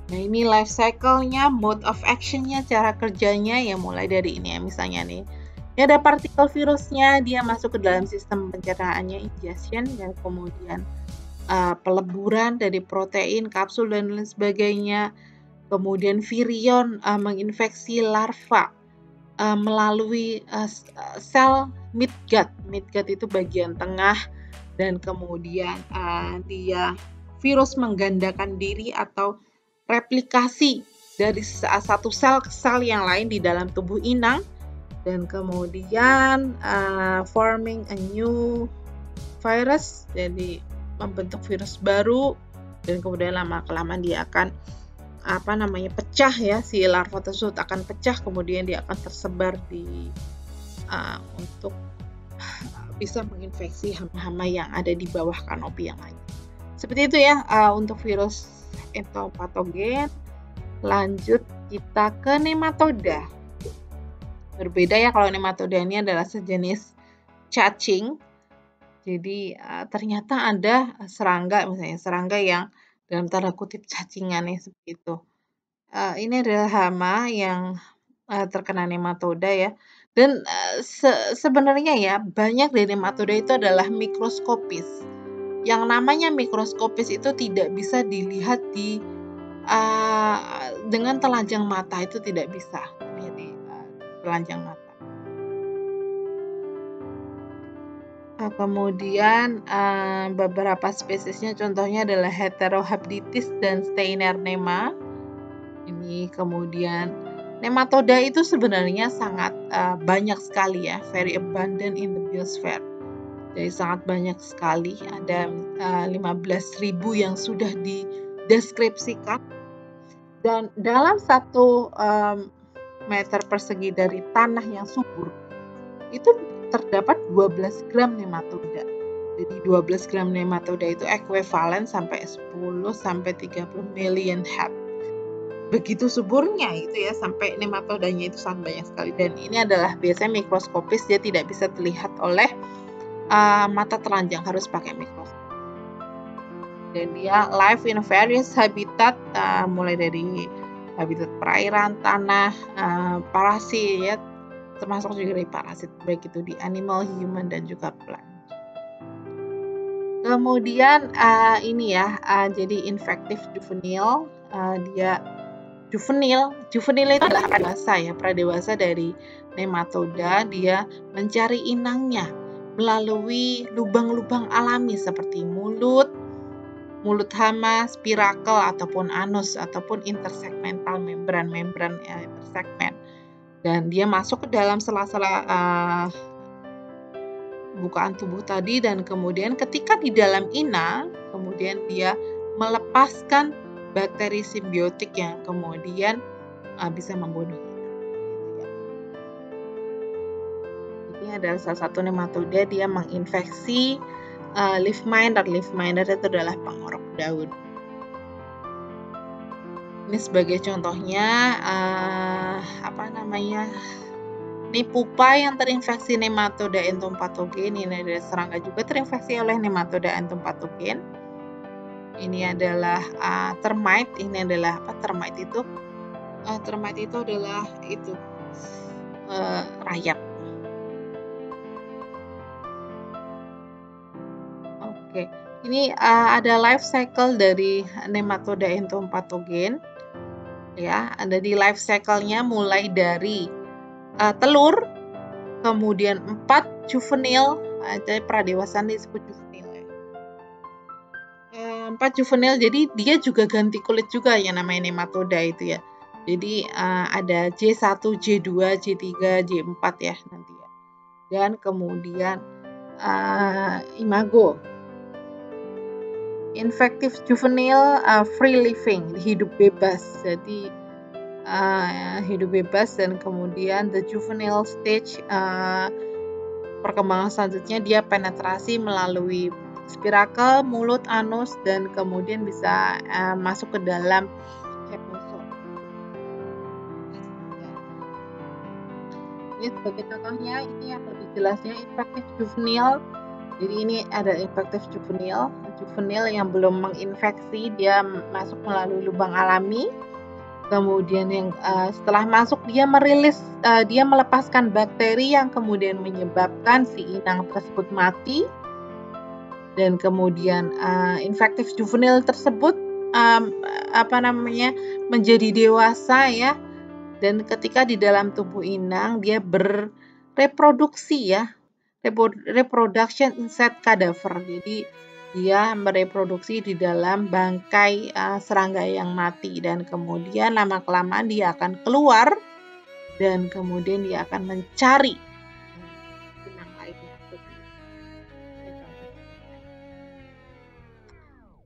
Nah ini life cycle-nya, mode of action-nya, cara kerjanya ya mulai dari ini ya, misalnya nih. Ya ada partikel virusnya, dia masuk ke dalam sistem pencernaannya, ingestion, dan kemudian peleburan dari protein, kapsul, dan lain sebagainya. Kemudian virion menginfeksi larva melalui sel midgut. Midgut itu bagian tengah, dan kemudian dia virus menggandakan diri atau replikasi dari satu sel ke sel yang lain di dalam tubuh inang, dan kemudian forming a new virus, jadi membentuk virus baru, dan kemudian lama-kelamaan dia akan pecah ya, si larva tersebut akan pecah, kemudian dia akan tersebar di untuk bisa menginfeksi hama-hama yang ada di bawah kanopi yang lain. Seperti itu ya untuk virus entopatogen. Lanjut kita ke nematoda. Berbeda ya, kalau nematoda ini adalah sejenis cacing. Jadi ternyata ada serangga, misalnya serangga yang dalam tanda kutip cacingan ya, seperti itu. Ini adalah hama yang terkena nematoda ya. Dan sebenarnya ya, banyak dari nematoda itu adalah mikroskopis. Yang namanya mikroskopis itu tidak bisa dilihat dengan telanjang mata, itu tidak bisa dilihat di telanjang mata. Kemudian beberapa spesiesnya contohnya adalah Heterohabditis dan Steinernema. Ini kemudian nematoda itu sebenarnya sangat banyak sekali ya, very abundant in the biosphere. Jadi sangat banyak sekali, ada 15.000 yang sudah dideskripsikan. Dan dalam 1 meter persegi dari tanah yang subur itu terdapat 12 gram nematoda. Jadi 12 gram nematoda itu ekuivalen sampai 10-30 million head. Begitu suburnya itu ya, sampai nematodanya itu sangat banyak sekali. Dan ini adalah biasanya mikroskopis, dia tidak bisa terlihat oleh mata telanjang, harus pakai mikroskop. Dan dia live in various habitat, mulai dari habitat perairan, tanah, parasit ya, termasuk juga dari parasit, baik itu di animal, human, dan juga plant. Kemudian ini ya, jadi infektif juvenil, dia juvenil itu adalah pradewasa dari nematoda. Dia mencari inangnya melalui lubang-lubang alami seperti mulut hama, spirakel, ataupun anus, ataupun intersegmental membran intersegmen. Dan dia masuk ke dalam sela-sela bukaan tubuh tadi, dan kemudian ketika di dalam inang, kemudian dia melepaskan bakteri simbiotik yang kemudian bisa membunuh inang. Ini adalah salah satu nematoda, dia menginfeksi leaf miner. Leaf miner itu adalah pengorok daun. Ini sebagai contohnya ini pupa yang terinfeksi nematoda entompatogen. Ini adalah serangga juga terinfeksi oleh nematoda entompatogen. Ini adalah termite. Ini adalah termite itu? Termite itu adalah rayap. Oke, ini ada life cycle dari nematoda entompatogen. Ya, ada di life cycle-nya mulai dari telur, kemudian 4 juvenil, jadi pradewasaan disebut juvenil ya. 4 juvenil, jadi dia juga ganti kulit juga yang namanya nematoda itu ya. Jadi ada J1, J2, J3, J4 ya nanti ya. Dan kemudian imago. Infektif juvenil, free living, hidup bebas. Jadi hidup bebas, dan kemudian the juvenile stage, perkembangan selanjutnya dia penetrasi melalui spirakel, mulut, anus, dan kemudian bisa masuk ke dalam hemosom. Ini sebagai contohnya, ini yang lebih jelasnya infektif juvenil. Jadi ini ada infektif juvenil yang belum menginfeksi, dia masuk melalui lubang alami. Kemudian yang setelah masuk dia melepaskan bakteri yang kemudian menyebabkan si inang tersebut mati. Dan kemudian infektif juvenil tersebut menjadi dewasa ya. Dan ketika di dalam tubuh inang dia berreproduksi ya, reproduction inside cadaver. Jadi dia mereproduksi di dalam bangkai serangga yang mati, dan kemudian lama-kelamaan dia akan keluar dan kemudian dia akan mencari benang lainnya.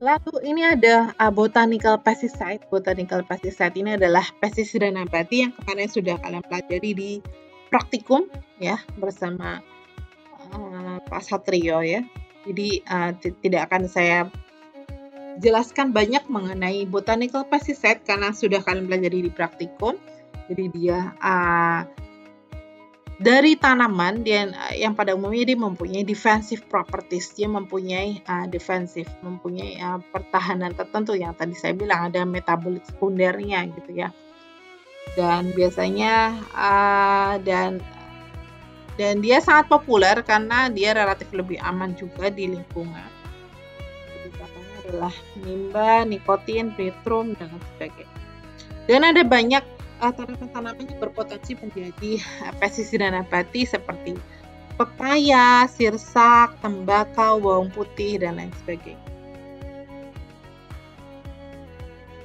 Lalu ini ada botanical pesticide. Botanical pesticide ini adalah pestisida nabati yang kemarin sudah kalian pelajari di praktikum ya bersama Pak Satrio ya. Jadi tidak akan saya jelaskan banyak mengenai botanical pesticide karena sudah kalian pelajari di praktikum. Jadi dia dari tanaman yang pada umumnya dia mempunyai defensive properties, dia mempunyai mempunyai pertahanan tertentu yang tadi saya bilang ada metabolit sekundernya gitu ya. Dan biasanya dan dia sangat populer karena dia relatif lebih aman juga di lingkungan. Jadi contohnya adalah nimba, nikotin, petrum dan sebagainya. Dan ada banyak tanaman-tanaman yang berpotensi menjadi pestisida nabati seperti pepaya, sirsak, tembakau, bawang putih dan lain sebagainya.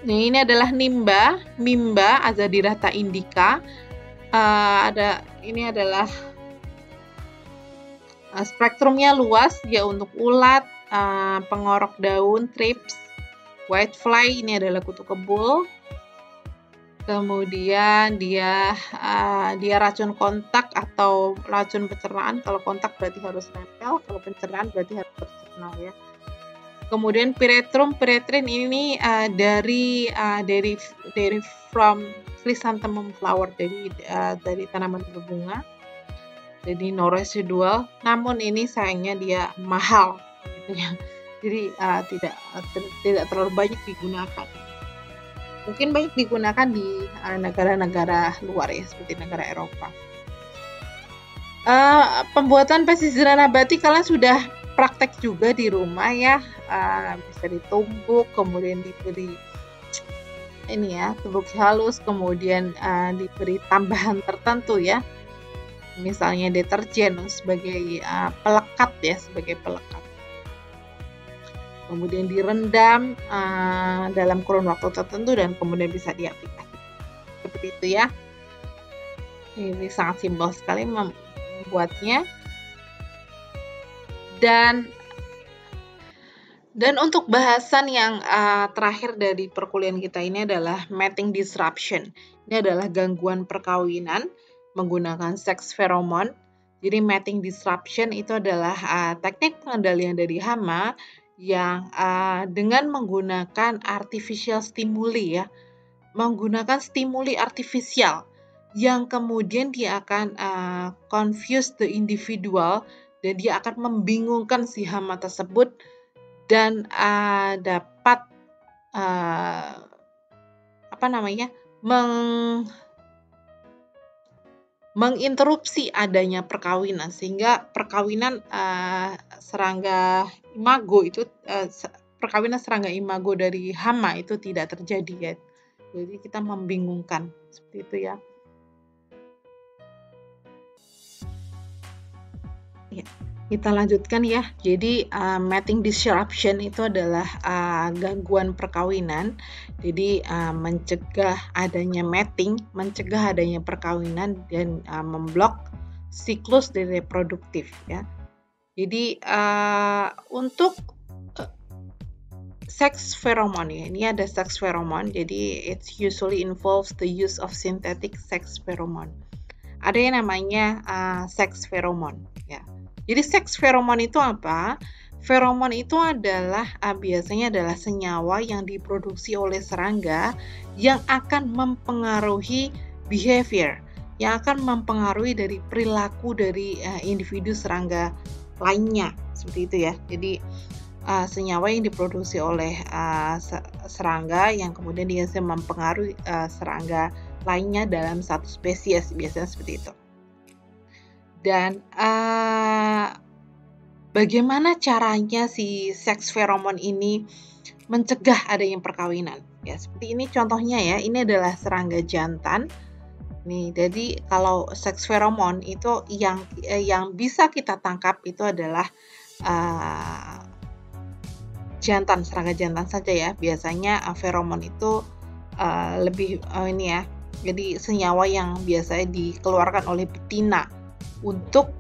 Nah, ini adalah nimba, mimba, Azadirachta indica. Ini adalah spektrumnya luas, dia untuk ulat, pengorok daun, thrips, whitefly, ini adalah kutu kebul. Kemudian dia racun kontak atau racun pencernaan. Kalau kontak berarti harus nempel, kalau pencernaan berarti harus tercerna ya. Kemudian piretrin ini dari from chrysanthemum flower, dari tanaman berbunga. Jadi no residual, namun ini sayangnya dia mahal gitu ya. Jadi tidak terlalu banyak digunakan. Mungkin banyak digunakan di negara-negara luar ya, seperti negara Eropa. Pembuatan pestisida nabati kalian sudah praktek juga di rumah ya, bisa ditumbuk, kemudian diberi tumbuk halus, kemudian diberi tambahan tertentu ya, misalnya deterjen sebagai pelekat ya, sebagai pelekat. Kemudian direndam dalam kurun waktu tertentu dan kemudian bisa diaplikasi. Seperti itu ya. Ini sangat simpel sekali membuatnya. Dan untuk bahasan yang terakhir dari perkuliahan kita ini adalah mating disruption. Ini adalah gangguan perkawinan menggunakan seks feromon. Jadi mating disruption itu adalah teknik pengendalian dari hama yang dengan menggunakan artificial stimuli ya, menggunakan stimuli artifisial yang kemudian dia akan confuse the individual dan dia akan membingungkan si hama tersebut dan dapat menginterupsi adanya perkawinan, sehingga perkawinan serangga imago dari hama itu tidak terjadi ya. Jadi kita membingungkan seperti itu ya. Kita lanjutkan ya. Jadi mating disruption itu adalah gangguan perkawinan. Jadi mencegah adanya mating, mencegah adanya perkawinan dan memblok siklus reproduktif ya. Jadi untuk sex pheromone ya, ini ada sex pheromone. Jadi it usually involves the use of synthetic sex pheromone. Ada yang namanya sex pheromone ya. Jadi seks feromon itu apa? Feromon itu adalah biasanya adalah senyawa yang diproduksi oleh serangga yang akan mempengaruhi behavior, yang akan mempengaruhi dari perilaku dari individu serangga lainnya, seperti itu ya. Jadi senyawa yang diproduksi oleh serangga yang kemudian dia bisa mempengaruhi serangga lainnya dalam satu spesies, biasanya seperti itu. Dan bagaimana caranya si seks feromon ini mencegah adanya perkawinan? Ya, seperti ini contohnya ya. Ini adalah serangga jantan. Nih, jadi kalau seks feromon itu yang bisa kita tangkap itu adalah serangga jantan saja ya. Biasanya feromon itu lebih ini ya. Jadi senyawa yang biasanya dikeluarkan oleh betina untuk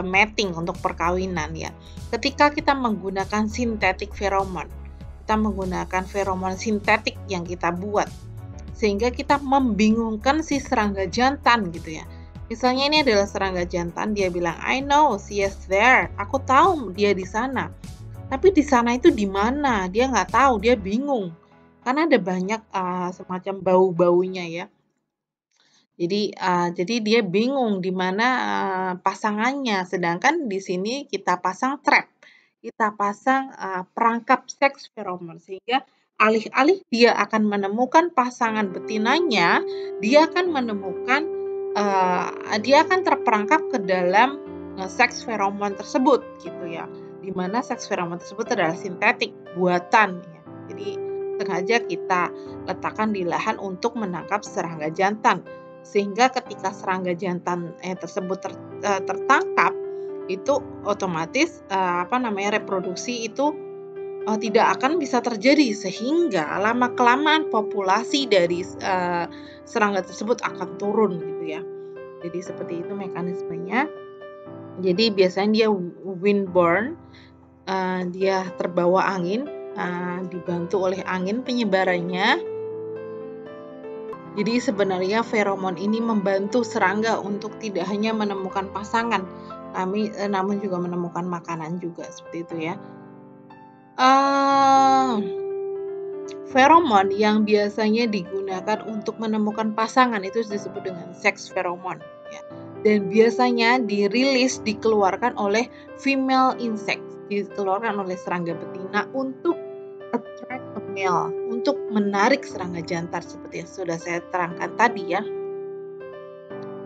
mating, untuk perkawinan ya. Ketika kita menggunakan sintetik feromon, kita menggunakan feromon sintetik yang kita buat, sehingga kita membingungkan si serangga jantan gitu ya. Misalnya ini adalah serangga jantan, dia bilang, I know she is there, aku tahu dia di sana. Tapi di sana itu di mana? Dia nggak tahu, dia bingung. Karena ada banyak semacam bau-baunya ya. Jadi dia bingung di mana pasangannya. Sedangkan di sini kita pasang trap, kita pasang perangkap seks feromon, sehingga alih-alih dia akan menemukan pasangan betinanya, dia akan menemukan dia akan terperangkap ke dalam seks feromon tersebut gitu ya. Di mana seks feromon tersebut adalah sintetik buatan ya. Jadi sengaja kita letakkan di lahan untuk menangkap serangga jantan. Sehingga ketika serangga jantan tersebut tertangkap, itu otomatis reproduksi itu tidak akan bisa terjadi, sehingga lama-kelamaan populasi dari serangga tersebut akan turun gitu ya. Jadi seperti itu mekanismenya. Jadi biasanya dia windborne, dia terbawa angin, dibantu oleh angin penyebarannya. Jadi sebenarnya feromon ini membantu serangga untuk tidak hanya menemukan pasangan, namun juga menemukan makanan juga, seperti itu ya. Feromon yang biasanya digunakan untuk menemukan pasangan itu disebut dengan seks feromon ya. Dan biasanya dikeluarkan oleh female insect, dikeluarkan oleh serangga betina untuk attract a male, untuk menarik serangga jantan seperti yang sudah saya terangkan tadi ya.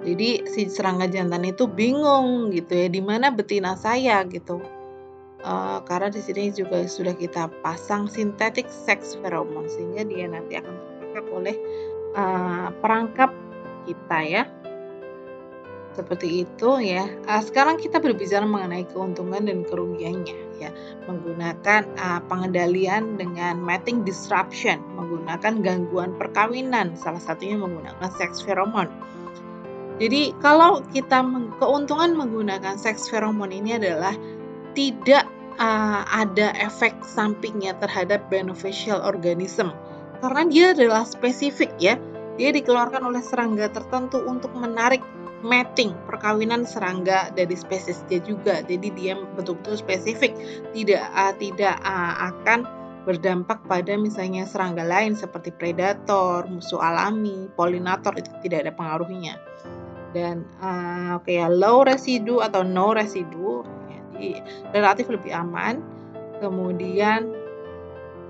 Jadi si serangga jantan itu bingung gitu ya, di mana betina saya gitu. Karena di sini juga sudah kita pasang sintetik seks feromon, sehingga dia nanti akan tertangkap oleh perangkap kita ya. Seperti itu ya. Sekarang kita berbicara mengenai keuntungan dan kerugiannya ya. Menggunakan pengendalian dengan mating disruption, menggunakan gangguan perkawinan, salah satunya menggunakan seks feromon. Jadi kalau kita keuntungan menggunakan seks feromon ini adalah tidak ada efek sampingnya terhadap beneficial organism. Karena dia adalah spesifik ya. Dia dikeluarkan oleh serangga tertentu untuk menarik mating, perkawinan serangga dari spesies dia juga. Jadi dia betul-betul spesifik, tidak akan berdampak pada misalnya serangga lain seperti predator, musuh alami, polinator, itu tidak ada pengaruhnya. Dan low residue atau no residue, jadi relatif lebih aman. Kemudian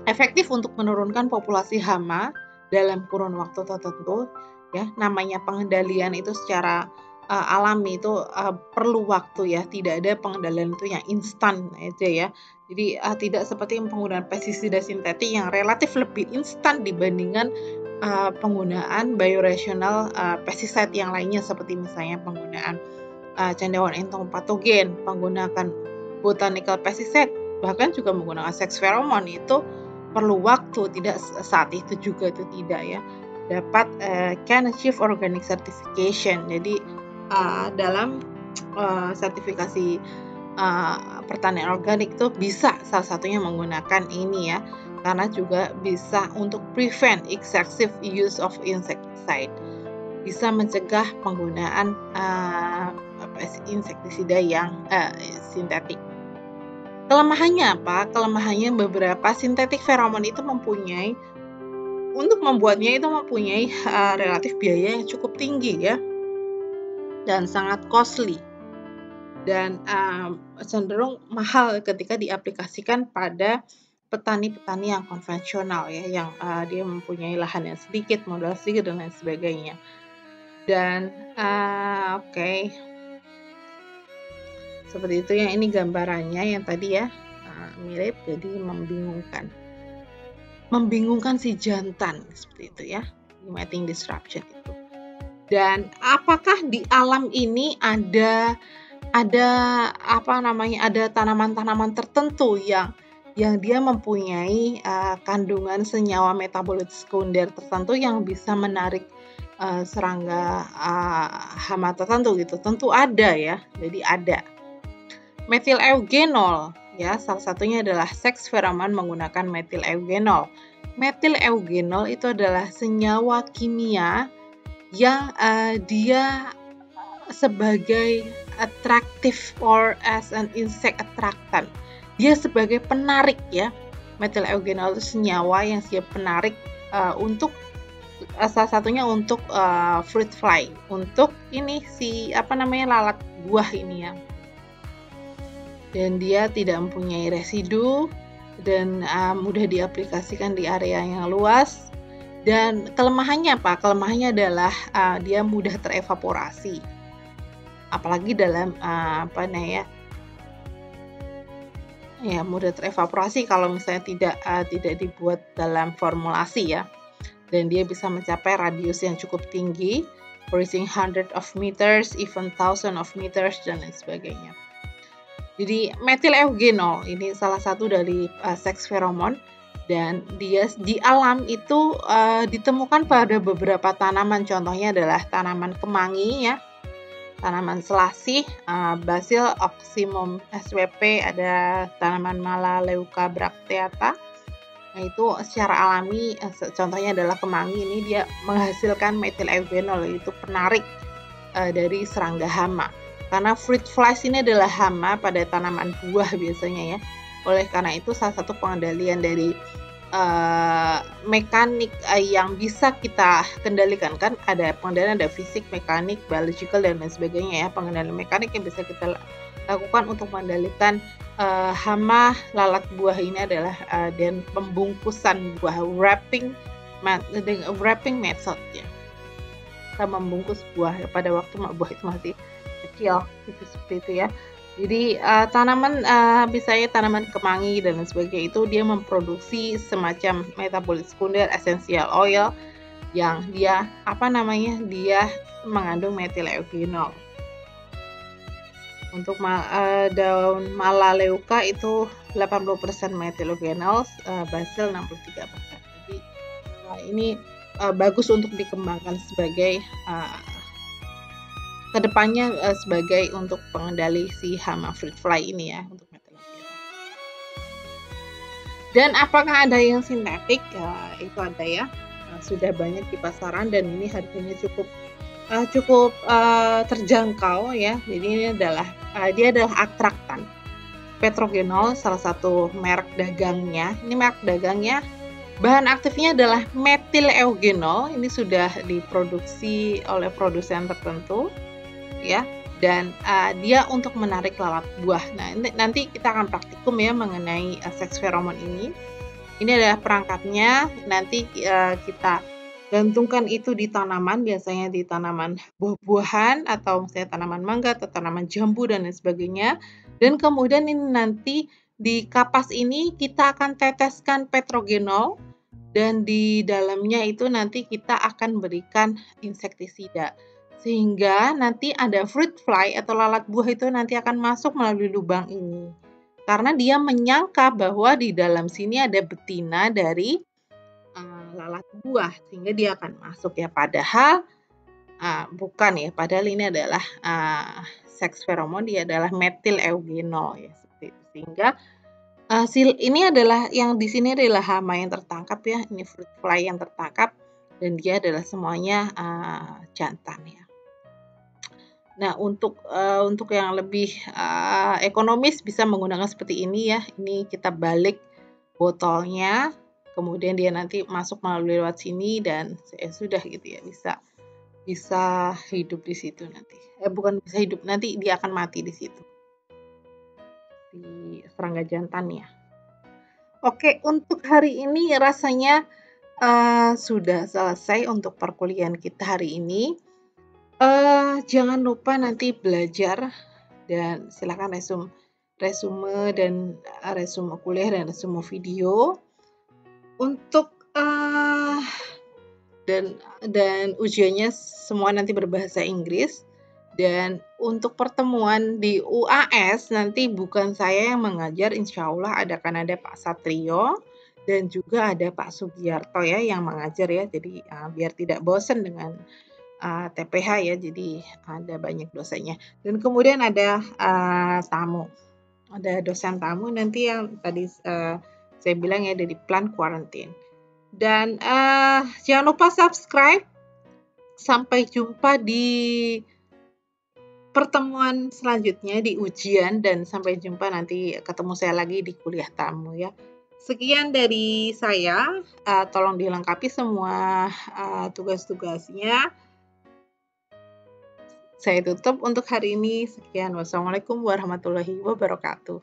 efektif untuk menurunkan populasi hama dalam kurun waktu tertentu ya. Namanya pengendalian itu secara alami itu perlu waktu ya, tidak ada pengendalian itu yang instan aja ya. Jadi tidak seperti penggunaan pestisida sintetik yang relatif lebih instan dibandingkan penggunaan biorational pestisida yang lainnya, seperti misalnya penggunaan cendawan entong patogen, penggunaan botanical pesticide, bahkan juga menggunakan seks feromon, itu perlu waktu, tidak saat itu juga, itu tidak ya. Dapat can achieve organic certification. Jadi dalam sertifikasi pertanian organik itu bisa salah satunya menggunakan ini ya, karena juga bisa untuk prevent excessive use of insecticide, bisa mencegah penggunaan insektisida yang sintetik. Kelemahannya apa? Kelemahannya beberapa sintetik feromon itu untuk membuatnya itu mempunyai relatif biaya yang cukup tinggi ya, dan sangat costly, dan cenderung mahal ketika diaplikasikan pada petani-petani yang konvensional ya, yang dia mempunyai lahan yang sedikit, modal sedikit, dan lain sebagainya. Dan seperti itu ya. Ini gambarannya yang tadi ya, mirip, jadi membingungkan si jantan seperti itu ya, mating disruption itu. Dan apakah di alam ini ada tanaman-tanaman tertentu yang yang dia mempunyai kandungan senyawa metabolit sekunder tertentu yang bisa menarik serangga hama tertentu gitu. Tentu ada ya, jadi ada. Metil eugenol ya, salah satunya adalah seks feromon menggunakan metil eugenol. Metil eugenol itu adalah senyawa kimia yang dia sebagai attractive or as an insect attractant. Dia sebagai penarik ya. Metil eugenol itu senyawa yang siap penarik untuk salah satunya untuk fruit fly, untuk ini lalat buah ini ya. Dan dia tidak mempunyai residu dan mudah diaplikasikan di area yang luas. Dan kelemahannya apa? Kelemahannya adalah dia mudah terevaporasi. Apalagi dalam mudah terevaporasi kalau misalnya tidak dibuat dalam formulasi ya. Dan dia bisa mencapai radius yang cukup tinggi, reaching hundred of meters, even thousand of meters dan lain sebagainya. Jadi metil eugenol ini salah satu dari seks feromon. Dan dia di alam itu ditemukan pada beberapa tanaman, contohnya adalah tanaman kemangi ya, tanaman selasih, basil oxymum swp, ada tanaman Melaleuca bracteata. Nah itu secara alami, contohnya adalah kemangi, ini dia menghasilkan metil eugenol, yaitu penarik dari serangga hama. Karena fruit flies ini adalah hama pada tanaman buah biasanya ya. Oleh karena itu salah satu pengendalian dari mekanik yang bisa kita kendalikan, kan ada pengendalian, ada fisik, mekanik, biological dan lain sebagainya ya. Pengendalian mekanik yang bisa kita lakukan untuk mengendalikan hama lalat buah ini adalah dan pembungkusan buah, wrapping method ya. Kita membungkus buah pada waktu buah itu masih kecil gitu, seperti itu ya. Jadi tanaman misalnya tanaman kemangi dan lain sebagainya itu dia memproduksi semacam metabolit sekunder essential oil yang dia dia mengandung metil eugenol. Untuk daun Melaleuca itu 80% metil eugenol, basil 63%. Jadi ini bagus untuk dikembangkan sebagai kedepannya sebagai untuk pengendali si hama fruit fly ini ya, untuk metil eugenol. Dan apakah ada yang sintetik? Itu ada ya, sudah banyak di pasaran dan ini harganya cukup terjangkau ya. Jadi ini adalah dia adalah atraktan. Petrogenol salah satu merek dagangnya. Ini merek dagangnya. Bahan aktifnya adalah metil eugenol. Ini sudah diproduksi oleh produsen tertentu ya. Dan dia untuk menarik lalat buah. Nah, nanti kita akan praktikum ya mengenai seks feromon ini. Ini adalah perangkatnya. Nanti kita gantungkan itu di tanaman, biasanya di tanaman buah-buahan atau misalnya tanaman mangga atau tanaman jambu dan lain sebagainya. Dan kemudian ini nanti di kapas ini kita akan teteskan petrogenol dan di dalamnya itu nanti kita akan berikan insektisida. Sehingga nanti ada fruit fly atau lalat buah itu nanti akan masuk melalui lubang ini. Karena dia menyangka bahwa di dalam sini ada betina dari lalat buah, sehingga dia akan masuk ya. Padahal bukan ya, padahal ini adalah seks feromon, dia adalah metil eugenol ya, seperti itu. Sehingga ini adalah yang di sini adalah hama yang tertangkap ya, ini fruit fly yang tertangkap dan dia adalah semuanya jantan ya. Nah untuk yang lebih ekonomis bisa menggunakan seperti ini ya. Ini kita balik botolnya, kemudian dia nanti masuk melalui lewat sini dan sudah gitu ya, bisa hidup di situ nanti. Bukan bisa hidup, nanti dia akan mati di situ. Di serangga jantannya. Oke, untuk hari ini rasanya sudah selesai untuk perkuliahan kita hari ini. Jangan lupa nanti belajar dan silakan resume dan resume kuliah dan resume video untuk dan ujiannya semua nanti berbahasa Inggris Dan untuk pertemuan di UAS nanti bukan saya yang mengajar, insya Allah akan ada Pak Satrio dan juga ada Pak Sugiarto ya yang mengajar ya. Jadi biar tidak bosan dengan TPH ya, jadi ada banyak dosennya. Dan kemudian ada tamu, ada dosen tamu nanti yang tadi saya bilang ya dari plan quarantine. Dan jangan lupa subscribe. Sampai jumpa di pertemuan selanjutnya di ujian dan sampai jumpa nanti ketemu saya lagi di kuliah tamu ya. Sekian dari saya, tolong dilengkapi semua tugas-tugasnya. Saya tutup untuk hari ini. Sekian. Wassalamualaikum warahmatullahi wabarakatuh.